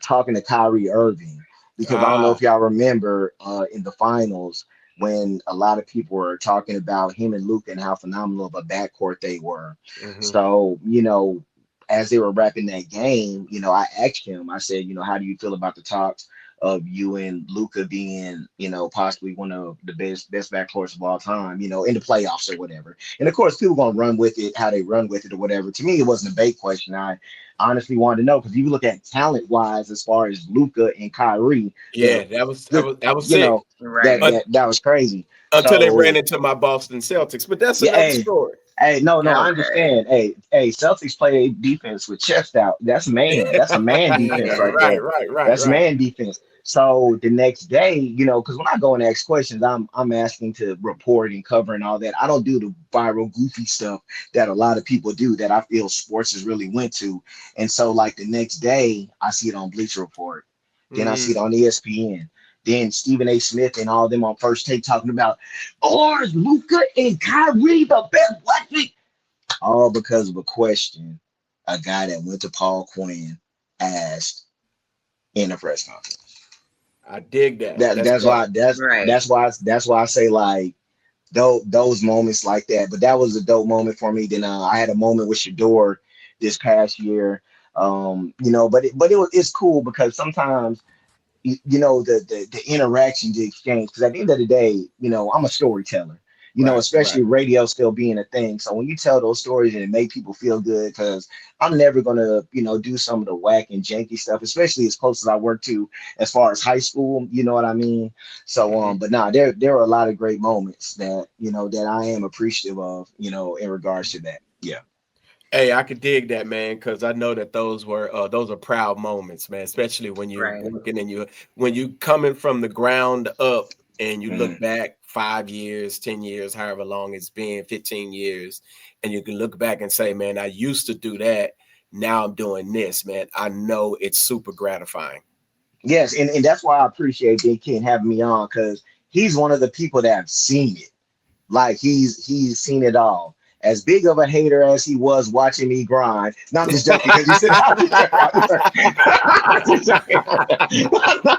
talking to Kyrie Irving, because I don't know if y'all remember in the finals when a lot of people were talking about him and Luka and how phenomenal of a backcourt they were. So, you know, as they were wrapping that game, you know, I asked him, I said, you know, how do you feel about the talks of you and Luka being, you know, possibly one of the best backcourts of all time, you know, in the playoffs or whatever. And of course, people gonna run with it, how they run with it or whatever. To me, it wasn't a bait question. I honestly wanted to know because if you look at talent wise, as far as Luka and Kyrie, that was you sick. know, that was crazy. Until they So, ran into my Boston Celtics, but that's yeah, another story. Hey, no, I understand. Hey, Celtics play defense with chest out. That's man. That's a man defense right there. That's man defense. So the next day, you know, because when I go and ask questions, I'm asking to report and cover and all that. I don't do the viral goofy stuff that a lot of people do that I feel sports has really went to. And so like the next day, I see it on Bleacher Report. Then I see it on ESPN. Then Stephen A. Smith and all them on First Take talking about, or is Luka and Kyrie the best? What? All because of a question a guy that went to Paul Quinn asked in a press conference. I dig that. That's why I say like those moments like that. But that was a dope moment for me. Then I had a moment with Shador this past year. You know, but it's cool because sometimes you know the interaction, the exchange, because at the end of the day, you know, I'm a storyteller, you know, especially radio still being a thing. So when you tell those stories and it make people feel good, because I'm never gonna, you know, do some of the whack and janky stuff, especially as close as I work to as far as high school, you know what I mean? So but there are a lot of great moments that, you know, that I am appreciative of, you know, in regards to that. Yeah. Hey, I could dig that, man, because I know that those are proud moments, man. Especially when you're working and when you coming from the ground up and you look back 5 years, 10 years, however long it's been, 15 years, and you can look back and say, man, I used to do that. Now I'm doing this, man. I know it's super gratifying. Yes, and that's why I appreciate Big Ken having me on, because he's one of the people that have seen it. Like he's seen it all. As big of a hater as he was watching me grind. No, I'm just joking. Because you said I'm just joking.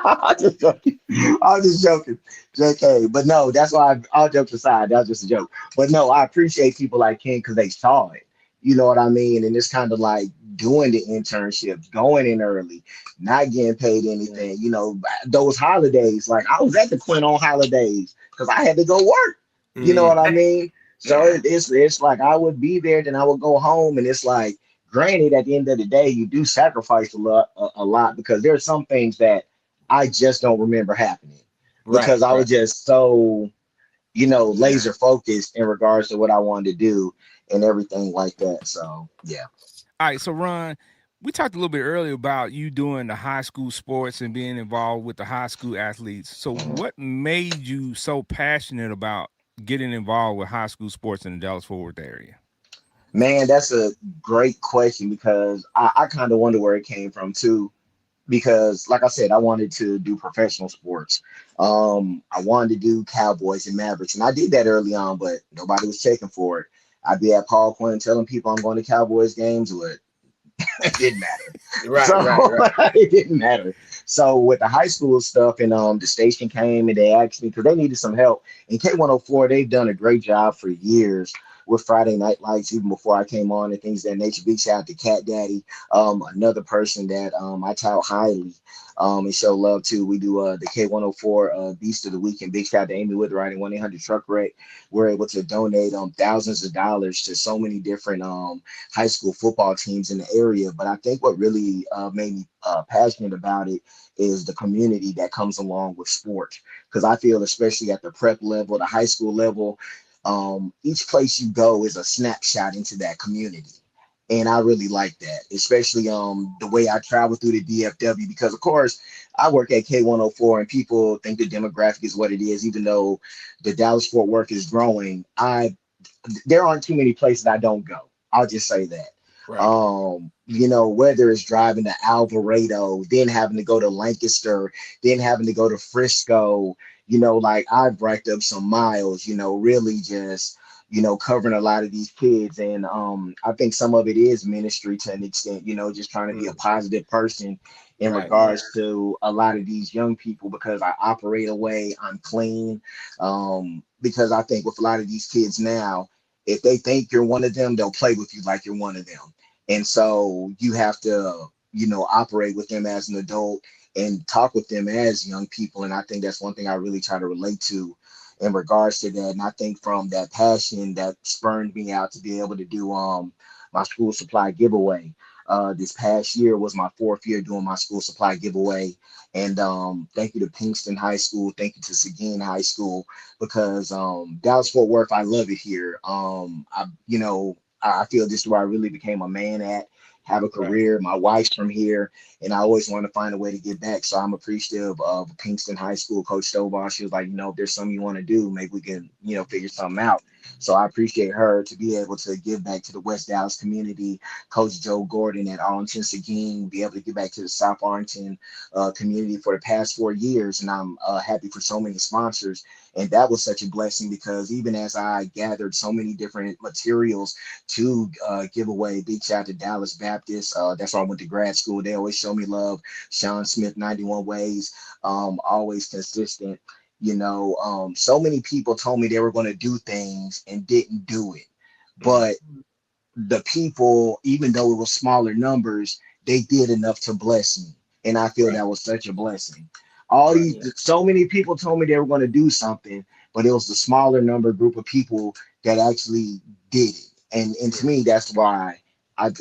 I'm just joking. I'm just joking. JK. But no, that's why all jokes aside, that was just a joke. But no, I appreciate people like Ken because they saw it. You know what I mean? And it's kind of like doing the internships, going in early, not getting paid anything. You know, those holidays. Like I was at the Quinn on holidays because I had to go work. You know what I mean? So it's like I would be there, then I would go home, and it's like, granted, at the end of the day, you do sacrifice a lot because there are some things that I just don't remember happening because I was just so, laser focused in regards to what I wanted to do and everything like that. So yeah. All right, so Ron, we talked a little bit earlier about you doing the high school sports and being involved with the high school athletes. So what made you so passionate about getting involved with high school sports in the Dallas-Fort Worth area? Man, that's a great question because I kind of wonder where it came from too. Because, like I said, I wanted to do professional sports. I wanted to do Cowboys and Mavericks, and I did that early on, but nobody was checking for it. I'd be at Paul Quinn telling people I'm going to Cowboys games, but it didn't matter. It didn't matter. So with the high school stuff, and the station came and they asked me because they needed some help. And K104, they've done a great job for years with Friday Night Lights, even before I came on and things of that nature. Big shout out to Cat Daddy, another person that I tout highly and show love to. We do the K104 Beast of the Week, and big shout out to Amy Witherite and 1-800 Truck Wreck. We're able to donate thousands of dollars to so many different high school football teams in the area. But I think what really made me passionate about it is the community that comes along with sports. Because I feel, especially at the prep level, the high school level, each place you go is a snapshot into that community. And I really like that, especially the way I travel through the DFW, because of course I work at K104 and people think the demographic is what it is, even though the Dallas-Fort Worth is growing. There aren't too many places I don't go. I'll just say that. Whether it's driving to Alvarado, then having to go to Lancaster, then having to go to Frisco, like I've racked up some miles, really just, covering a lot of these kids. And I think some of it is ministry to an extent, just trying to be a positive person in regards to a lot of these young people, because I operate away, I'm clean. Because I think with a lot of these kids now, if they think you're one of them, they'll play with you like you're one of them. And so you have to, operate with them as an adult and talk with them as young people. And I think that's one thing I really try to relate to in regards to that. And I think from that passion that spurred me out to be able to do my school supply giveaway. This past year was my 4th year doing my school supply giveaway. And thank you to Pinkston High School. Thank you to Seguin High School, because Dallas-Fort Worth, I love it here. I feel this is where I really became a man at, have a career. My wife's from here, and I always want to find a way to get back. So I'm appreciative of Pinkston High School, Coach Stovall. She was like, if there's something you want to do, maybe we can, figure something out. So I appreciate her to be able to give back to the West Dallas community. Coach Joe Gordon at Arlington Seguin, be able to give back to the South Arlington community for the past 4 years. And I'm happy for so many sponsors. And that was such a blessing, because even as I gathered so many different materials to give away, big shout out to Dallas Baptist. That's where I went to grad school. They always show me love. Sean Smith, 91 Ways, always consistent. So many people told me they were going to do things and didn't do it. But the people, even though it was smaller numbers, they did enough to bless me. And I feel that was such a blessing. So many people told me they were going to do something, but it was the smaller number group of people that actually did it. And to me, that's why a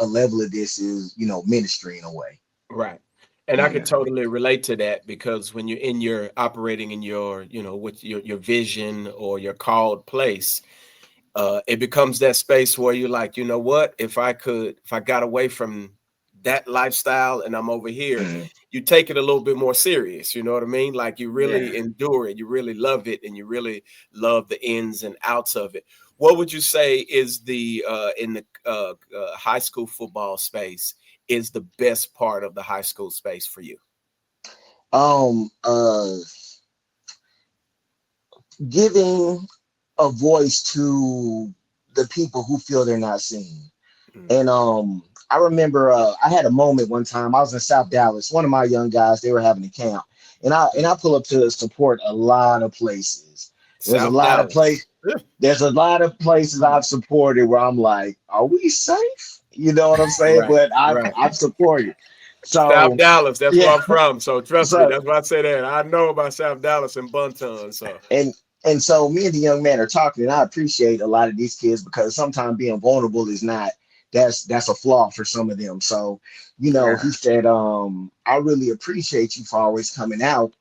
level of this is, ministry in a way. Right. And I could totally relate to that, because when you're operating in your, with your vision or your called place, it becomes that space where you're like, what, if I got away from that lifestyle and I'm over here, you take it a little bit more serious. You know what I mean? Like you really endure it. You really love it. And you really love the ins and outs of it. What would you say is in the high school football space is the best part of the high school space for you? Giving a voice to the people who feel they're not seen. And I remember I had a moment one time. I was in South Dallas. One of my young guys, they were having a camp, and I pull up to support a lot of places. There's a lot of places I've supported where I'm like, are we safe? You know what I'm saying? But I've supported. So South Dallas, that's where I'm from. So trust me, that's why I say that. I know about South Dallas and Bunton. So And so me and the young man are talking, and I appreciate a lot of these kids because sometimes being vulnerable is not that's a flaw for some of them. So, Yeah. he said, I really appreciate you for always coming out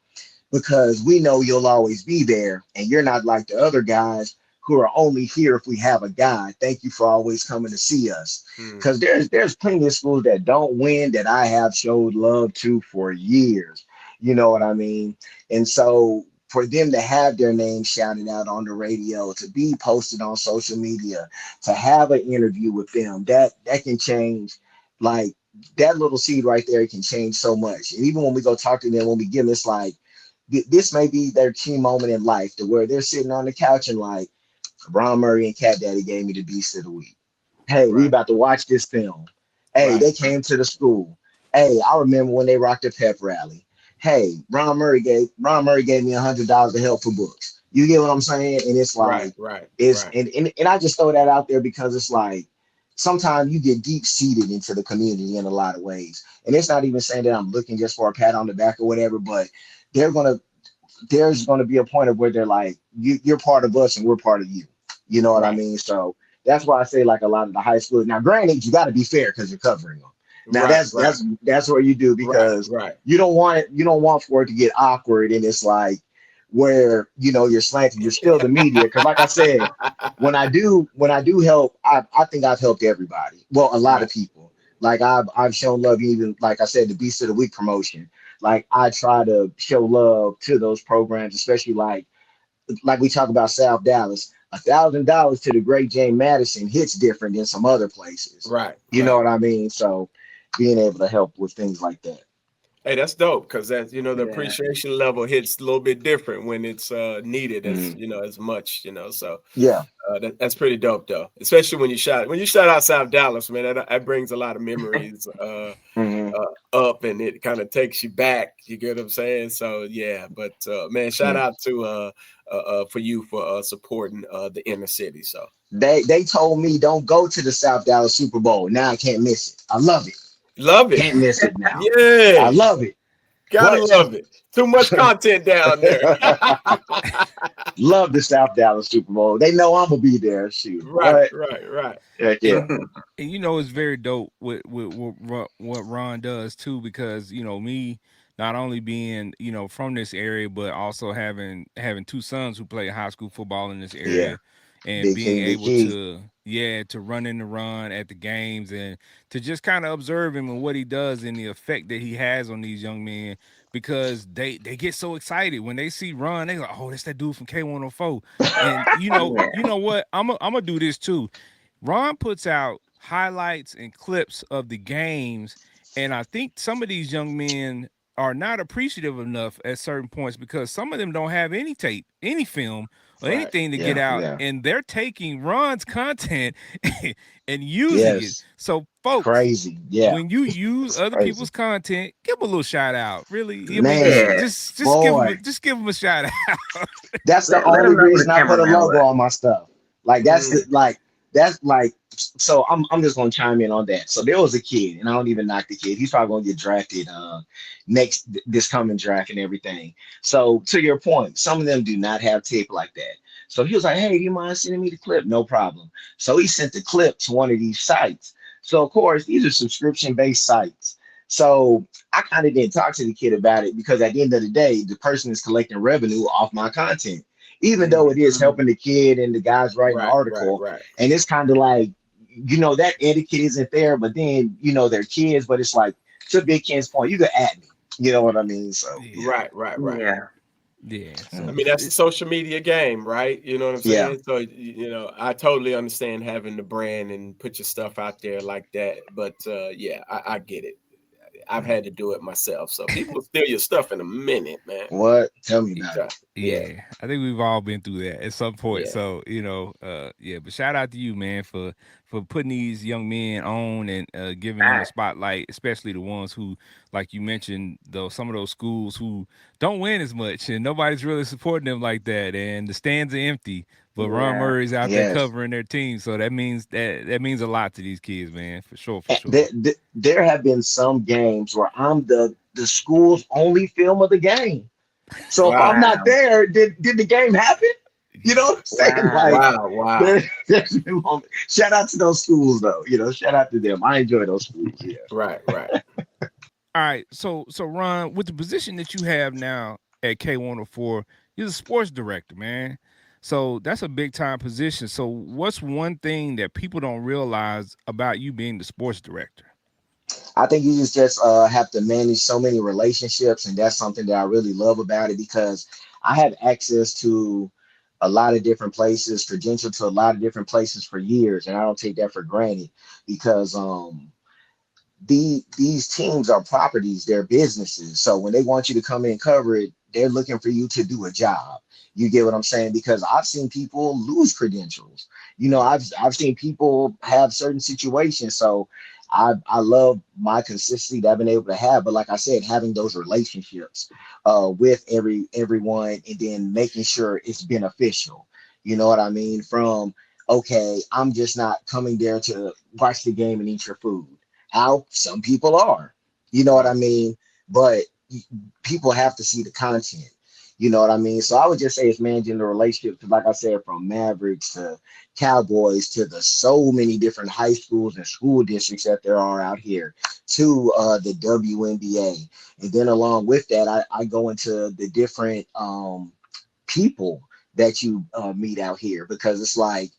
because we know you'll always be there and you're not like the other guys who are only here if we have a guy. Thank you for always coming to see us. Because there's plenty of schools that don't win that I have showed love to for years. You know what I mean? And so for them to have their name shouted out on the radio, to be posted on social media, to have an interview with them, that can change. Like that little seed right there can change so much. And even when we go talk to them, when we give them, it's like, this may be their key moment in life to where they're sitting on the couch and like, Ron Murray and Cat Daddy gave me the Beast of the Week. Hey, we about to watch this film. Hey, they came to the school. Hey, I remember when they rocked the pep rally. Hey, Ron Murray gave me $100 to help for books. You get what I'm saying? And it's like, and I just throw that out there because it's like, sometimes you get deep seated into the community in a lot of ways. And it's not even saying that I'm looking just for a pat on the back or whatever, but there's going to be a point of where they're like, you're part of us and we're part of you. You know what I mean? So that's why I say like a lot of the high schools. Now, granted, you got to be fair because you're covering them. Now that's what you do because you don't want for it to get awkward and it's like where you're slanted. You're still the media because, like I said, when I do help, I think I've helped everybody. Well, a lot of people. Like I've shown love. Even like I said, the Beast of the Week promotion. Like I try to show love to those programs, especially like we talk about South Dallas. $1,000 to the great James Madison hits different than some other places. You know what I mean? So being able to help with things like that. Hey, that's dope because that the appreciation level hits a little bit different when it's needed as as much. So that's pretty dope though. Especially when you shout out South Dallas, man. That brings a lot of memories up and it kind of takes you back. You get what I'm saying? So yeah, but man, shout out to for you for supporting the inner city. So they told me don't go to the South Dallas Super Bowl. Now I can't miss it. I love it. Love it. Can't miss it now. Yeah. I love it. Gotta love it. Too much content down there. Love the South Dallas Super Bowl. They know I'm gonna be there. Shoot. Right. Yeah. And it's very dope with what Ron does too, because me not only being from this area, but also having two sons who play high school football in this area. And being able to run in the run at the games and to just kind of observe him and what he does and the effect that he has on these young men, because they get so excited when they see Ron. They go, oh, that's that dude from K104. And you know what? I'm gonna do this too. Ron puts out highlights and clips of the games, and I think some of these young men are not appreciative enough at certain points because some of them don't have any tape, any film, or anything to get out, and they're taking Ron's content and using it. So, folks, crazy, when you use other people's content, give them a little shout out. Really, man, just give them a shout out. That's the only reason I put a logo on my stuff. Like that's So I'm just gonna chime in on that. So there was a kid, and I don't even knock the kid. He's probably gonna get drafted this coming draft and everything. So to your point, some of them do not have tape like that. So he was like, "Hey, do you mind sending me the clip?" No problem. So he sent the clip to one of these sites. So of course, these are subscription-based sites. So I kind of didn't talk to the kid about it because at the end of the day, the person is collecting revenue off my content, even though it is helping the kid and the guys writing the article. And it's kind of like, that etiquette isn't there, but then, they're kids, but it's like, to Big Ken's point, you can add me. You know what I mean? So right. Yeah. So, I mean, that's the social media game, right? You know what I'm saying? So, I totally understand having the brand and put your stuff out there like that. But I get it. I've had to do it myself. So people steal your stuff in a minute, man. What? Tell me about it. Yeah. I think we've all been through that at some point. So, but shout out to you, man, for putting these young men on and giving them a spotlight, especially the ones who, like you mentioned, some of those schools who don't win as much and nobody's really supporting them like that. And the stands are empty, but Ron Murray's out there covering their team. So that means a lot to these kids, man, for sure. There have been some games where I'm the school's only film of the game. So if I'm not there, did the game happen? You know what I'm saying? Wow. Wow. There's been moments. Shout out to those schools, though. Shout out to them. I enjoy those schools. Yeah. Right. All right, so Ron, with the position that you have now at K104, you're the sports director, man. So that's a big time position. So what's one thing that people don't realize about you being the sports director? I think you just have to manage so many relationships, and that's something that I really love about it because I have access to a lot of different places, credential to a lot of different places for years, and I don't take that for granted because these teams are properties, they're businesses. So when they want you to come in and cover it, they're looking for you to do a job. You get what I'm saying? Because I've seen people lose credentials. I've seen people have certain situations. So I love my consistency that I've been able to have. But like I said, having those relationships with everyone and then making sure it's beneficial. You know what I mean? From, okay, I'm just not coming there to watch the game and eat your food. How some people are, you know what I mean? But people have to see the content, you know what I mean? So I would just say it's managing the relationship, like I said, from Mavericks to Cowboys to the so many different high schools and school districts that there are out here to the WNBA. And then along with that, I go into the different people that you meet out here because it's like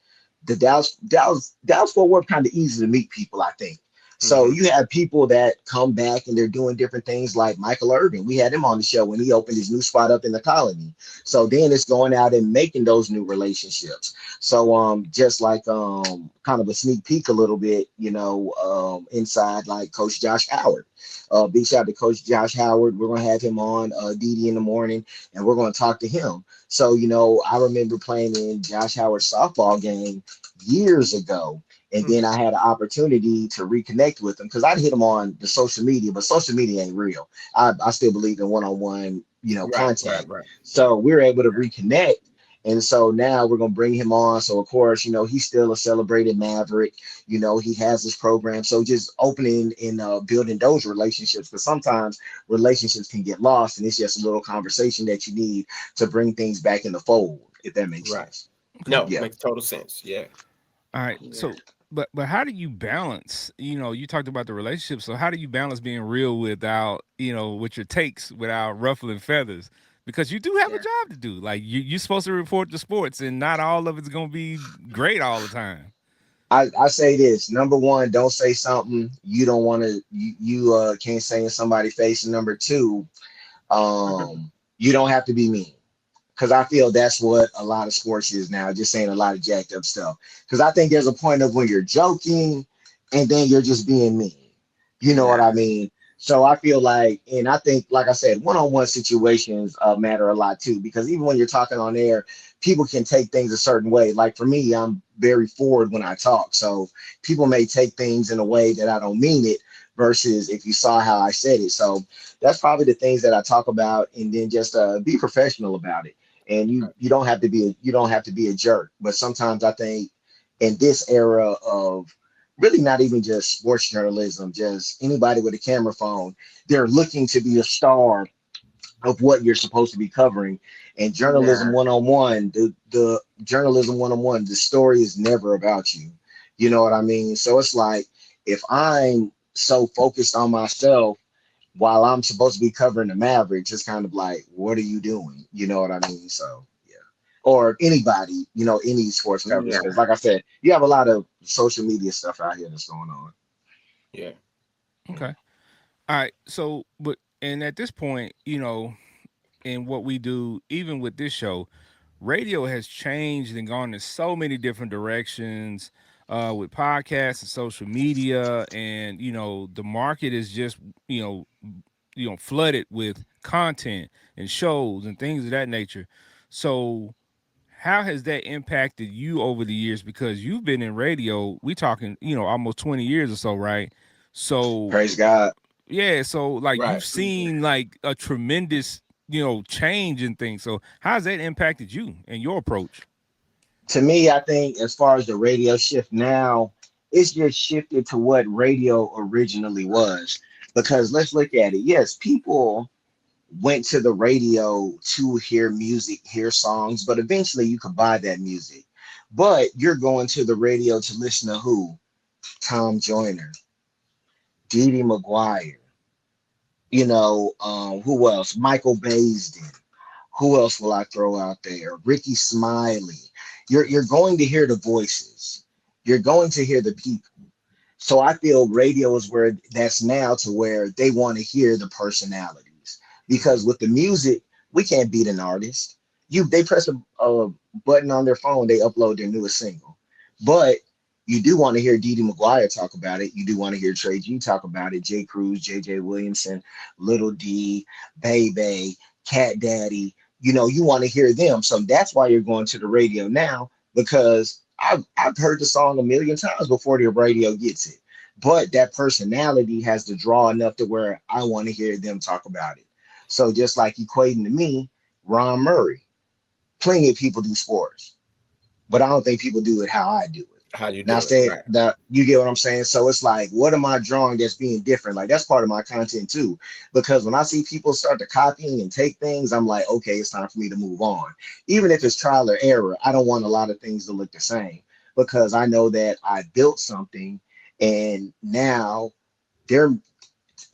the Dallas Fort Worth kind of easy to meet people, I think. So you have people that come back and they're doing different things like Michael Irvin. We had him on the show when he opened his new spot up in the Colony. So then it's going out and making those new relationships. So just like kind of a sneak peek a little bit, inside like Coach Josh Howard. Big shout out to Coach Josh Howard. We're going to have him on DD in the morning and we're going to talk to him. So, I remember playing in Josh Howard's softball game years ago. And then I had an opportunity to reconnect with him because I'd hit him on the social media, but social media ain't real. I still believe in one-on-one, contact. Right. So we were able to reconnect. And so now we're going to bring him on. So, of course, he's still a celebrated Maverick. He has this program. So just opening and building those relationships, because sometimes relationships can get lost. And it's just a little conversation that you need to bring things back in the fold, if that makes sense. No, makes total sense. Yeah. All right. So, but how do you balance, you talked about the relationship. So how do you balance being real without, with your takes, without ruffling feathers? Because you do have a job to do. Like you're supposed to report the sports and not all of it's going to be great all the time. I say this, number one, don't say something you don't want to, you can't say in somebody's face. And number two, you don't have to be mean. Because I feel that's what a lot of sports is now, just saying a lot of jacked up stuff. Because I think there's a point of when you're joking and then you're just being mean. You know what I mean? So I feel like, and I think, like I said, one-on-one situations matter a lot too. Because even when you're talking on air, people can take things a certain way. Like for me, I'm very forward when I talk. So people may take things in a way that I don't mean it versus if you saw how I said it. So that's probably the things that I talk about, and then just be professional about it. And you don't have to be a jerk. But sometimes I think in this era of really not even just sports journalism, just anybody with a camera phone, they're looking to be a star of what you're supposed to be covering. And journalism one-on-one, the journalism one-on-one, the story is never about you. You know what I mean? So it's like, if I'm so focused on myself, while I'm supposed to be covering the Mavericks, it's kind of like, what are you doing? You know what I mean? So, yeah. Or anybody, any sports coverage. Because like I said, you have a lot of social media stuff out here that's going on. Yeah. Okay. All right. So, and at this point, in what we do, even with this show, radio has changed and gone in so many different directions. With podcasts and social media, and the market is just flooded with content and shows and things of that nature. So how has that impacted you over the years? Because you've been in radio, we talking almost 20 years or so, right? So praise God. Yeah, so like you've seen like a tremendous change in things. So how's that impacted you and your approach? To me, I think as far as the radio shift now, it's just shifted to what radio originally was. Because let's look at it. Yes, people went to the radio to hear music, hear songs, but eventually you could buy that music. But you're going to the radio to listen to who? Tom Joyner, Dee Dee McGuire, who else? Michael Baisden. Who else will I throw out there? Ricky Smiley. You're going to hear the voices. You're going to hear the people. So I feel radio is where that's now to where they want to hear the personalities. Because with the music, we can't beat an artist. They press a button on their phone, they upload their newest single. But you do want to hear Dee Dee McGuire talk about it. You do want to hear Trey G talk about it. J. Cruz, J.J. Williamson, Little D, Bebe, Cat Daddy. You want to hear them. So that's why you're going to the radio now, because I've heard the song a million times before the radio gets it. But that personality has to draw enough to where I want to hear them talk about it. So just like equating to me, Ron Murray, plenty of people do sports, but I don't think people do it how I do it. How you do now, it, right. that you get what I'm saying? So it's like, what am I drawing that's being different? Like, that's part of my content too, because when I see people start to copy and take things, I'm like, okay, it's time for me to move on. Even if it's trial or error, I don't want a lot of things to look the same, because I know that I built something and now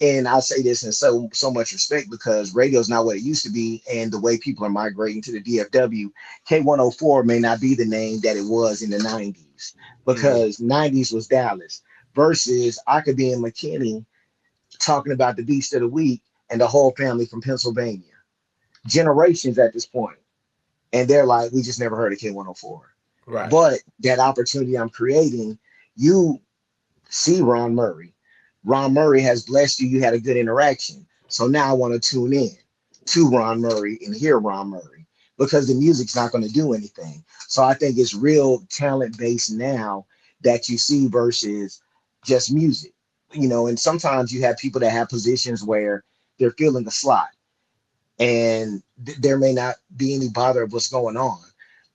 and I say this in so much respect, because radio is not what it used to be. And the way people are migrating to the DFW, K104 may not be the name that it was in the 90s, because 90s was Dallas, versus I could be in McKinney talking about the Beast of the Week and the whole family from Pennsylvania, generations at this point. And they're like, we just never heard of K104. Right. But that opportunity I'm creating, you see Ron Murray. Ron Murray has blessed you. You had a good interaction. So now I want to tune in to Ron Murray and hear Ron Murray, because the music's not going to do anything. So I think it's real talent based now that you see versus just music, and sometimes you have people that have positions where they're filling a slot and there may not be any bother of what's going on.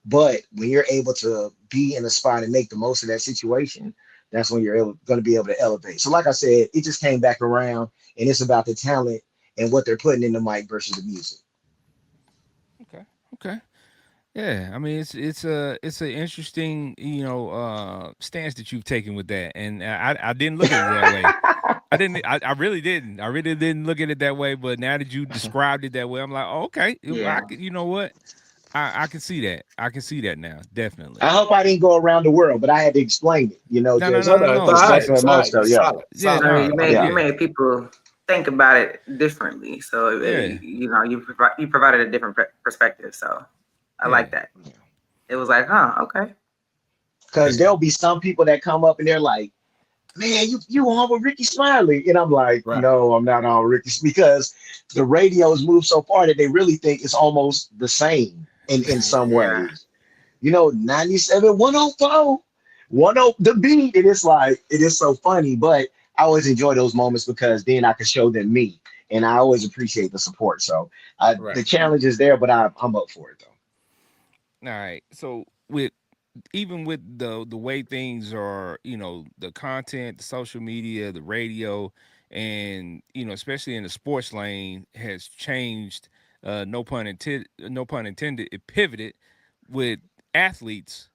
But when you're able to be in a spot and make the most of that situation, that's when you're going to be able to elevate. So like I said, it just came back around, and it's about the talent and what they're putting in the mic versus the music. Okay. Yeah, I mean, it's an interesting stance that you've taken with that, and I didn't look at it that way. I really didn't. I really didn't look at it that way. But now that you described it that way, I'm like, oh, okay. Yeah. You know what? I can see that. I can see that now. Definitely. I hope I didn't go around the world, but I had to explain it. No. It's all right. You made people think about it differently. So you provided a different perspective. So I like that. It was like, okay. Because there'll be some people that come up and they're like, man, you on with Ricky Smiley. And I'm like, no, I'm not on Ricky, because the radios move so far that they really think it's almost the same in some ways. 97, 104, 10, the beat. And it's like, it is so funny, but I always enjoy those moments, because then I can show them me. And I always appreciate the support. So the challenge is there, but I'm up for it though. All right. So even with the way things are, the content, the social media, the radio, and especially in the sports lane has changed. No pun intended. It pivoted with athletes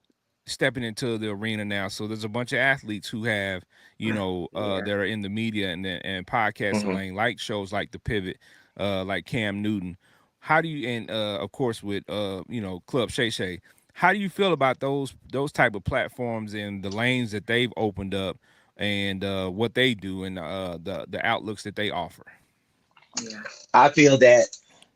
stepping into the arena now. So there's a bunch of athletes who have, that are in the media and podcasting lane, like shows like The Pivot, like Cam Newton. How do you, and of course with Club Shay Shay, how do you feel about those type of platforms and the lanes that they've opened up, and what they do, and the outlooks that they offer? Yeah, I feel that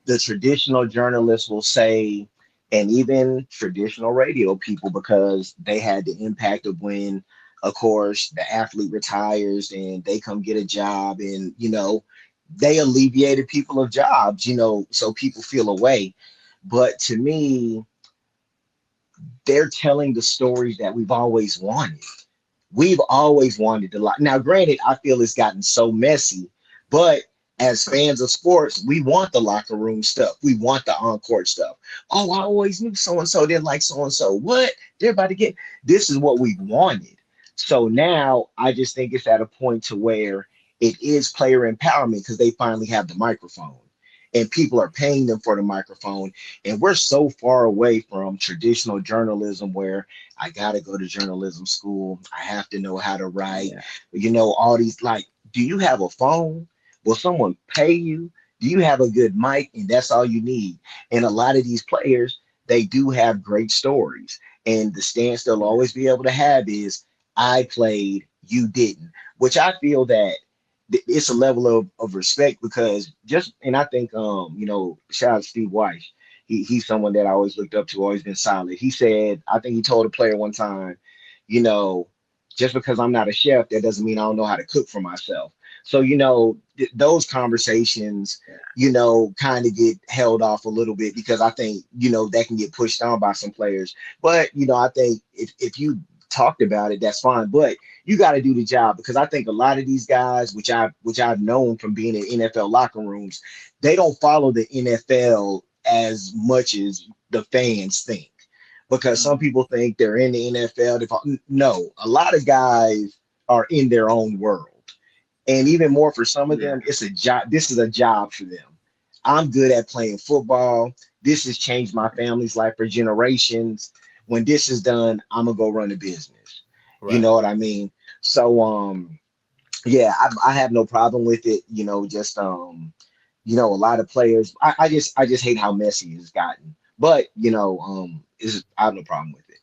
the traditional journalists will say, and even traditional radio people, because they had the impact of when, of course, the athlete retires and they come get a job, and they alleviated people of jobs, so people feel away. But to me, they're telling the stories that we've always wanted. We've always wanted to lie. Now, granted, I feel it's gotten so messy, but as fans of sports, we want the locker room stuff. We want the on-court stuff. Oh, I always knew so-and-so didn't like so-and-so. What? They're about to get, this is what we wanted. So now I just think it's at a point to where it is player empowerment, because they finally have the microphone. and people are paying them for the microphone. And we're so far away from traditional journalism where I got to go to journalism school. I have to know how to write, all these, like, do you have a phone? Will someone pay you? Do you have a good mic? And that's all you need. And a lot of these players, they do have great stories. And the stance they'll always be able to have is, I played, you didn't, which I feel that it's a level of respect because and I think, shout out to Steve Weiss. He's someone that I always looked up to, always been solid. He said, I think he told a player one time, just because I'm not a chef, that doesn't mean I don't know how to cook for myself. So, those conversations, kind of get held off a little bit because I think, that can get pushed on by some players. But, I think if you talked about it, that's fine. But you got to do the job because I think a lot of these guys, which I've known from being in NFL locker rooms, they don't follow the NFL as much as the fans think. Because some people think they're in the NFL. No, a lot of guys are in their own world. And even more for some of them, it's a job. This is a job for them. I'm good at playing football. This has changed my family's life for generations. When this is done, I'm going to go run a business. Right. You know what I mean? So, I have no problem with it. A lot of players, I just hate how messy it's gotten. But, I have no problem with it.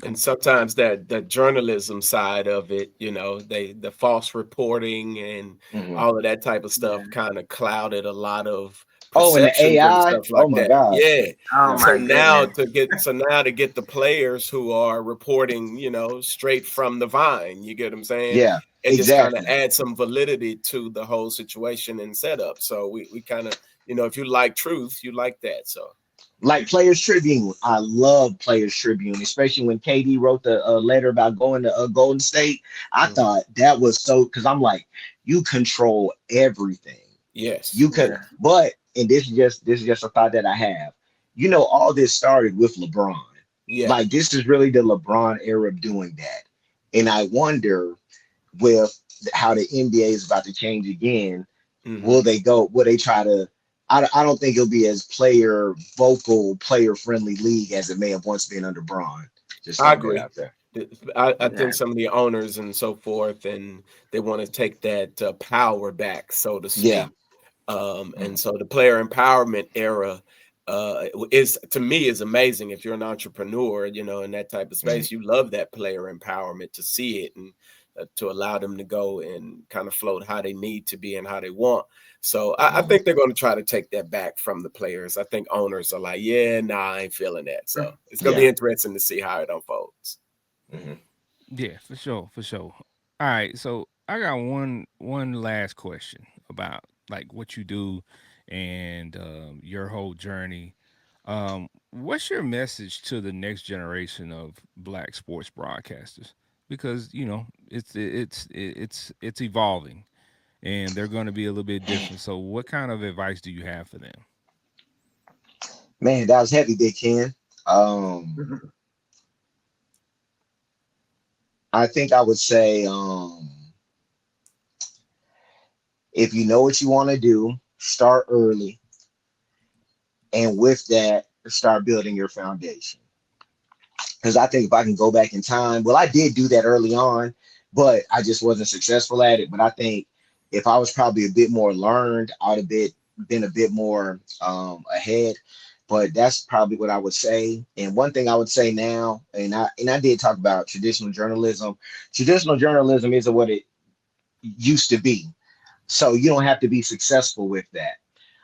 And sometimes the journalism side of it, the false reporting and all of that type of stuff kind of clouded a lot of and the AI, and stuff like that. God. Yeah. Oh so my now goodness. to get the players who are reporting, straight from the vine, you get what I'm saying? Yeah. It exactly. just kind of adds some validity to the whole situation and setup. So we kind of, if you like truth, you like that. So. Like Players Tribune, I love Players Tribune, especially when KD wrote the letter about going to Golden State. I thought that was so, because I'm like, you control everything. Yes, you can. But and this is just a thought that I have. All this started with LeBron. Yeah, like this is really the LeBron era of doing that, and I wonder with how the NBA is about to change again. Will they try to? I don't think it'll be as player friendly league as it may have once been under Bron. I agree. Out there. I think some of the owners and so forth, and they want to take that power back, so to speak. Yeah. And so the player empowerment era is, to me, is amazing. If you're an entrepreneur, in that type of space, you love that player empowerment, to see it and to allow them to go and kind of float how they need to be and how they want. So I think they're going to try to take that back from the players. I think owners are like, I ain't feeling that. So it's going to be interesting to see how it unfolds. Yeah, for sure. All right, so I got one last question about like what you do and your whole journey. What's your message to the next generation of Black sports broadcasters? Because it's evolving, and they're going to be a little bit different. So, what kind of advice do you have for them? Man, that was heavy, Big Ken. I think I would say, if you know what you want to do, start early. And with that, start building your foundation. Because I think if I can go back in time, I did do that early on, but I just wasn't successful at it. But I think if I was probably a bit more learned, I'd have been a bit more ahead. But that's probably what I would say. And one thing I would say now, and I did talk about traditional journalism. Traditional journalism isn't what it used to be. So you don't have to be successful with that.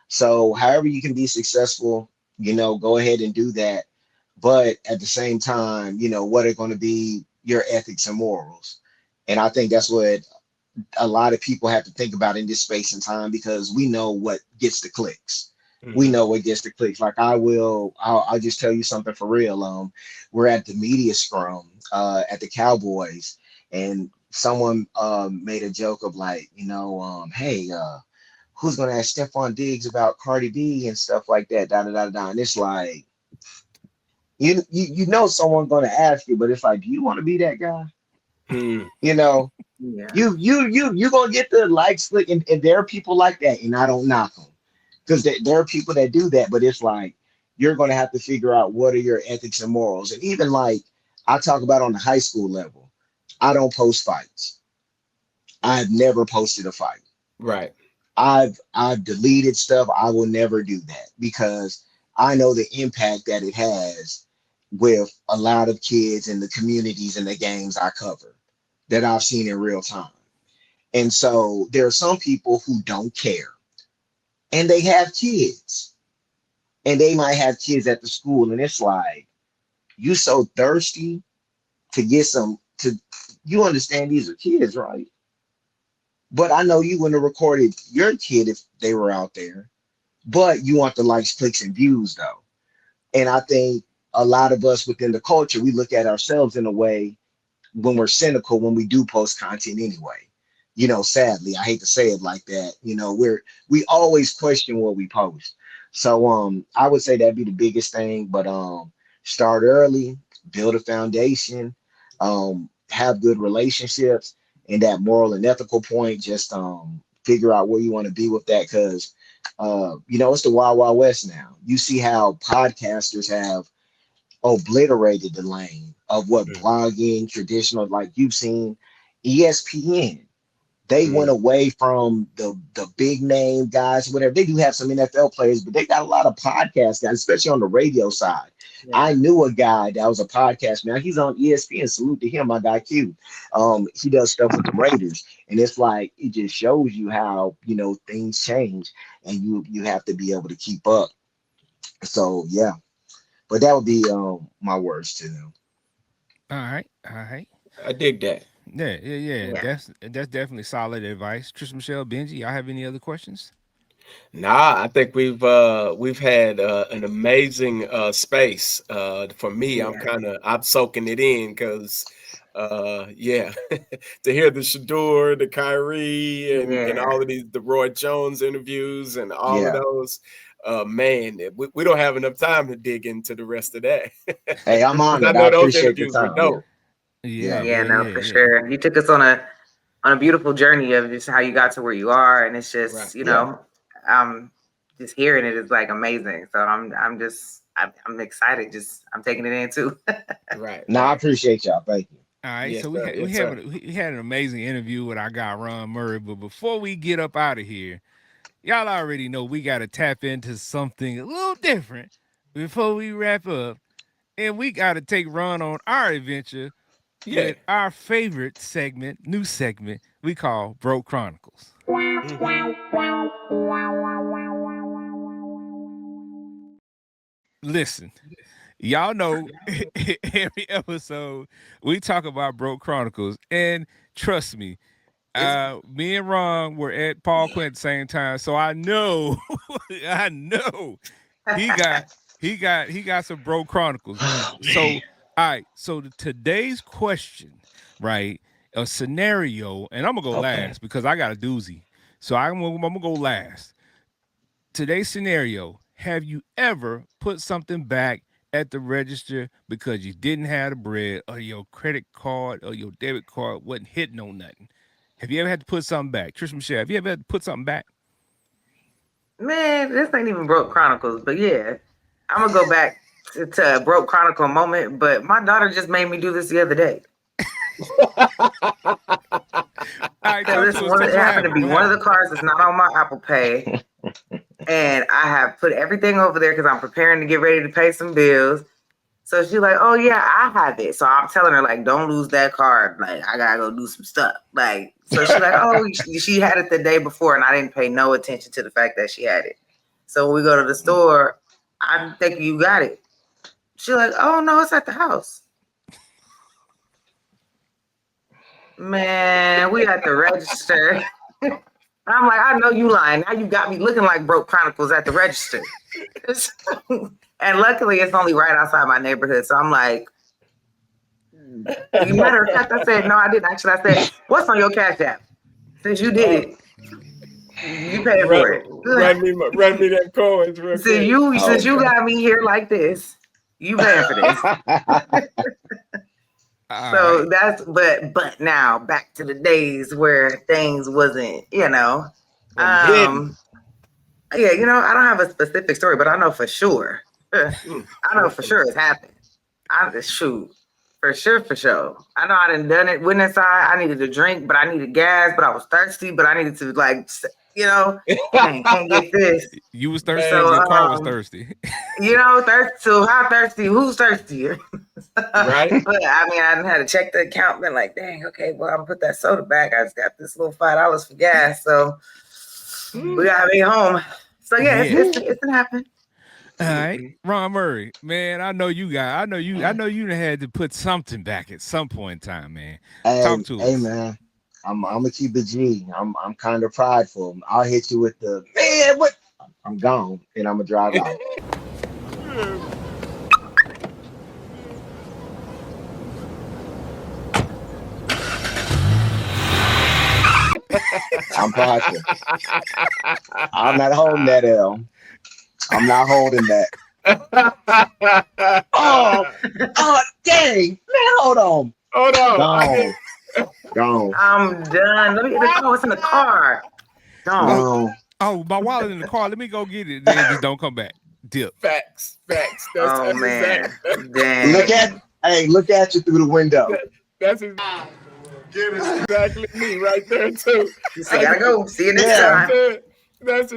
So however you can be successful, go ahead and do that. But at the same time, what are going to be your ethics and morals? And I think that's what a lot of people have to think about in this space and time, because we know what gets the clicks. We know what gets the clicks. Like I'll just tell you something for real. We're at the media scrum at the Cowboys, and someone made a joke of like, hey, who's going to ask Stephon Diggs about Cardi B and stuff like that, And it's like, you know someone's going to ask you, but it's like, do you want to be that guy? You going to get the likes, and there are people like that, and I don't knock them. because there are people that do that, but it's like you're going to have to figure out what are your ethics and morals. And even like I talk about on the high school level, I don't post fights. I've never posted a fight. Right. I've deleted stuff. I will never do that because I know the impact that it has with a lot of kids in the communities and the games I cover that I've seen in real time. And so there are some people who don't care and they have kids and they might have kids at the school. And it's like, you so thirsty to get you understand these are kids, right? But I know you wouldn't have recorded your kid if they were out there, but you want the likes, clicks, and views though. And I think a lot of us within the culture, we look at ourselves in a way when we're cynical, when we do post content anyway. You know, sadly, I hate to say it like that. You know, we always question what we post. So I would say that'd be the biggest thing. But start early, build a foundation, have good relationships, and that moral and ethical point, just figure out where you want to be with that. Because you know, it's the wild, wild west now. You see how podcasters have obliterated the lane of what blogging, traditional, like you've seen ESPN. They went away from the big name guys, whatever. They do have some NFL players, but they got a lot of podcast guys, especially on the radio side. Yeah. I knew a guy that was a podcast man. He's on ESPN. Salute to him, my guy Q. He does stuff with the Raiders, and it's like it just shows you how, you know, things change, and you have to be able to keep up. So yeah, but that would be my words to them. All right. I dig that. Yeah. That's definitely solid advice. Trish, Michelle, Benji, y'all have any other questions? Nah, I think we've had an amazing space. For me, I'm soaking it in because to hear the Shador, the Kyrie, and all of these, the Roy Jones interviews and all of those. Man, we don't have enough time to dig into the rest of that. Hey, I'm on it. I know I those appreciate the interviews were time. dope. For sure. You took us on a beautiful journey of just how you got to where you are, and it's just you know, just hearing it is like amazing. So I'm excited. I'm taking it in too. Right. No, I appreciate y'all. Thank you. All right, yes, so we had an amazing interview with our guy Ron Murray. But before we get up out of here, y'all already know we got to tap into something a little different before we wrap up, and we got to take Ron on our adventure with our favorite segment, new segment we call Broke Chronicles. Listen, y'all know every episode we talk about Broke Chronicles, and trust me, me and Ron were at Paul Quinn at the same time, so I know he got some Broke Chronicles. So all right, so today's question, right? A scenario, and I'm gonna go last because I got a doozy. So I'm gonna go last. Today's scenario: have you ever put something back at the register because you didn't have the bread, or your credit card or your debit card wasn't hitting on nothing? Have you ever had to put something back? Trish Michelle, have you ever had to put something back? Man, this ain't even Broke Chronicles, but yeah, I'm gonna go back to a Broke Chronicle moment. But my daughter just made me do this the other day. It happened to be one of the cards that's not on my Apple Pay. And I have put everything over there because I'm preparing to get ready to pay some bills. So she's like, oh, yeah, I have it. So I'm telling her, like, don't lose that card. Like, I got to go do some stuff. Like, so she's like, oh, she had it the day before, and I didn't pay no attention to the fact that she had it. So when we go to the store, I'm thinking you got it. She's like, oh, no, it's at the house. Man, we at the register. I'm like, I know you lying. Now you got me looking like Broke Chronicles at the register. And luckily, it's only right outside my neighborhood. So I'm like, matter of fact, I said, no, I didn't. Actually, I said, what's on your Cash App? Since you did it, you paid for it. Run me that coins real quick. Since you got me here like this, you paying for this. So that's but now back to the days where things wasn't, you know. Yeah, I don't have a specific story, but I know for sure. I know for sure it's happened. I just shoot. For sure. I know I done it. Went inside. I needed a drink, but I needed gas, but I was thirsty, but I needed to can't get this. You was thirsty, So, or your car was thirsty. So how thirsty? Who's thirstier? Right. But I mean, I didn't have to check the account. Been like, dang, okay, well, I'm gonna put that soda back. I just got this little $5 for gas, so we gotta be home. So yeah, it's gonna happen. All right, Ron Murray, man, I know you done had to put something back at some point in time, man. Talk to us. Hey, man, I'm gonna keep it G. I'm kind of prideful. I'll hit you with the man. What? I'm gone, and I'm gonna drive out. I'm prideful. I'm not holding that L. I'm not holding that. Oh, dang, man, hold on. Gone. I'm done. Let me get the car. What's in the car? Gone. Oh, my wallet in the car. Let me go get it. Then just don't come back. Dip. Facts. That's man. Exactly. Look at you through the window. That's exactly me right there too. You say, gotta go. See you next time. That's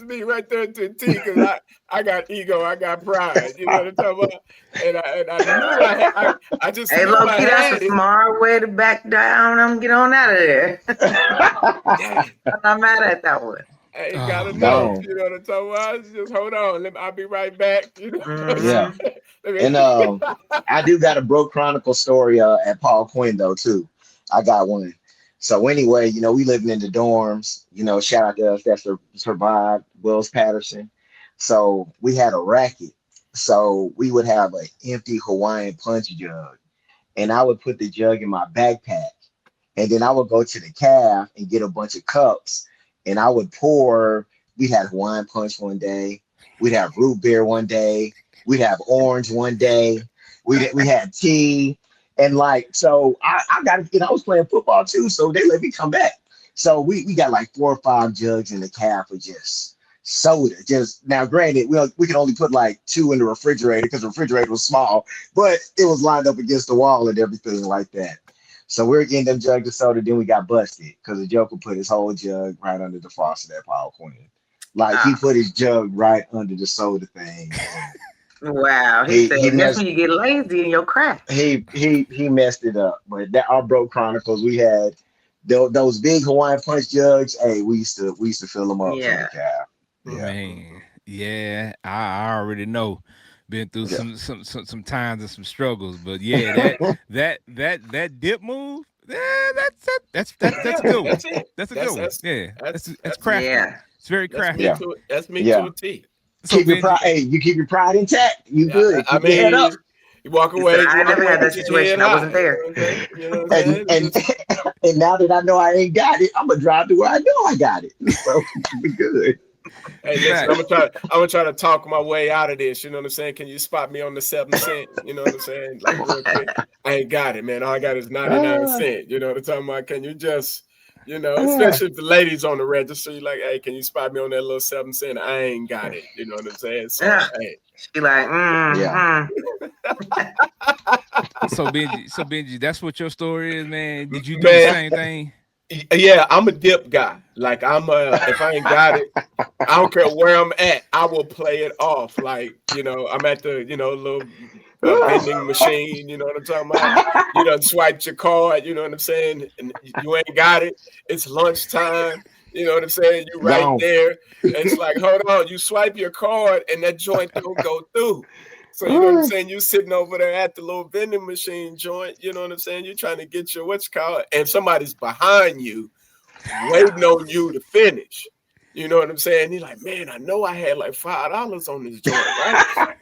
me right there to T, because I got ego, I got pride. You know what I'm talking about? And I knew I just hey, low key, that's a smart way to back down and get on out of there. I'm not mad at that one. Hey, you gotta know. You know what I'm talking about? Just hold on. I'll be right back. You know? Yeah. And I do got a Broke Chronicle story at Paul Quinn though too. I got one. So anyway, we living in the dorms, shout out to us that survived, Wells Patterson. So we had a racket. So we would have an empty Hawaiian punch jug, and I would put the jug in my backpack, and then I would go to the caf and get a bunch of cups, and I would pour. We'd have Hawaiian punch one day. We'd have root beer one day. We'd have orange one day. We had tea. And so I got to, I was playing football too, so they let me come back. So we got like 4 or 5 jugs in the caf of just soda. Just now, granted, we could only put like 2 in the refrigerator because the refrigerator was small, but it was lined up against the wall and everything like that. So we were getting them jugs of soda. Then we got busted because the joker put his whole jug right under the faucet at Paul Quinn. He put his jug right under the soda thing. Wow, he said that's when you get lazy in your craft. He messed it up. But our Broke Chronicles, we had those big Hawaiian punch jugs. Hey, we used to fill them up. Yeah. From the cab. Man, yeah, I already know. Been through some times and some struggles, but yeah, that dip move, that's a good one. That's a good one. Yeah, that's crafty. Yeah. It's very crafty. That's me to a T. So keep your pride. Hey, you keep your pride intact. You good. I mean, head up. You walk away. I never had that situation. I wasn't there. You know what and now that I know I ain't got it, I'm gonna drive to where I know I got it. So be good. Hey, listen, I'm gonna try to talk my way out of this. You know what I'm saying? Can you spot me on the 7 cent? You know what I'm saying? Like real quick. I ain't got it, man. All I got is 99 cents. You know what I'm talking about? Can you just, especially if the ladies on the register, you like, hey, can you spot me on that little 7 cent? I ain't got it. You know what I'm saying? So, hey. She like, yeah. So Benji, that's what your story is, man. Did you do the same thing? Yeah, I'm a dip guy. Like if I ain't got it, I don't care where I'm at, I will play it off. Like, I'm at the, little vending machine, you know what I'm talking about? You done swiped your card, you know what I'm saying? And you ain't got it. It's lunchtime. You know what I'm saying? You right there. And it's like, hold on, you swipe your card and that joint don't go through. So you know what I'm saying? You sitting over there at the little vending machine joint, you know what I'm saying? You're trying to get your and somebody's behind you waiting on you to finish. You know what I'm saying? You're like, man, I know I had like $5 on this joint, right?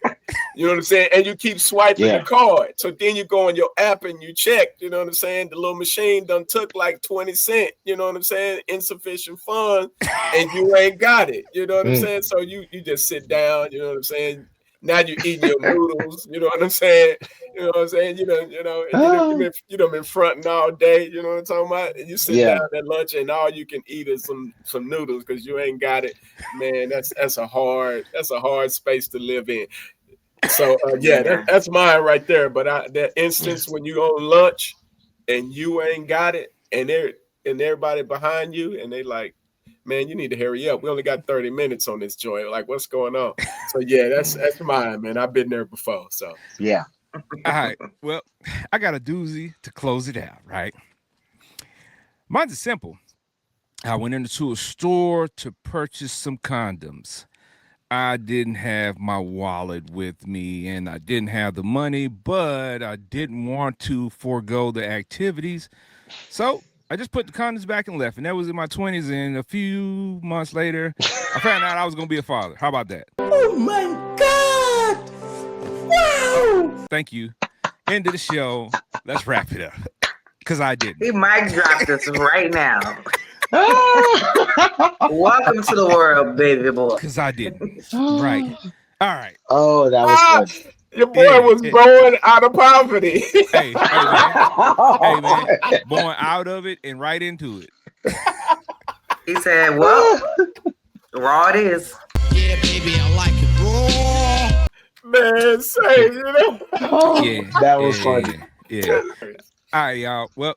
You know what I'm saying? And you keep swiping the card. So then you go on your app and you check, you know what I'm saying? The little machine done took like 20 cents, you know what I'm saying? Insufficient funds, and you ain't got it. You know what I'm saying? So you just sit down, you know what I'm saying? Now you're eating your noodles. You know what I'm saying? You know what I'm saying? And you know, been fronting all day. You know what I'm talking about? And you sit down at lunch and all you can eat is some noodles because you ain't got it. Man, that's a hard space to live in. So that's mine right there. But that instance when you on lunch and you ain't got it, and everybody behind you, and they like, man, you need to hurry up. We only got 30 minutes on this joint. Like, what's going on? So yeah, that's mine, man. I've been there before. So yeah. All right. Well, I got a doozy to close it out, right? Mine's is simple. I went into a store to purchase some condoms. I didn't have my wallet with me and I didn't have the money, but I didn't want to forego the activities. So I just put the condoms back and left. And that was in my 20s. And a few months later, I found out I was going to be a father. How about that? Oh my God! Wow! Thank you. End of the show. Let's wrap it up. Because I didn't. He mic dropped us right now. Welcome to the world, baby boy. Because I didn't. Right. All right. Oh, that was fun. Your boy was born out of poverty. Hey, man. Born out of it and right into it. He said, well, raw it is. Yeah, baby, I like it raw. Man, say, you know. Yeah. That was funny. Yeah. All right, y'all. Well,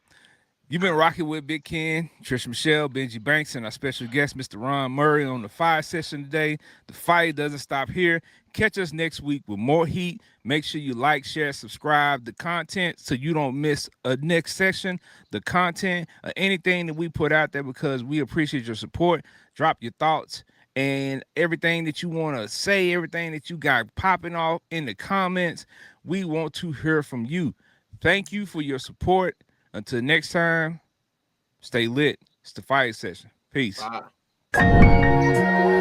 you've been rocking with Big Ken, Trisha Michelle, Benji Banks, and our special guest, Mr. Ron Murray, on the fire session today. The fire doesn't stop here. Catch us next week with more heat. Make sure you like, share, subscribe the content so you don't miss a next session, the content, or anything that we put out there, because we appreciate your support. Drop your thoughts and everything that you want to say, everything that you got popping off in the comments. We want to hear from you. Thank you for your support. Until next time, stay lit. It's the fire session. Peace. Bye.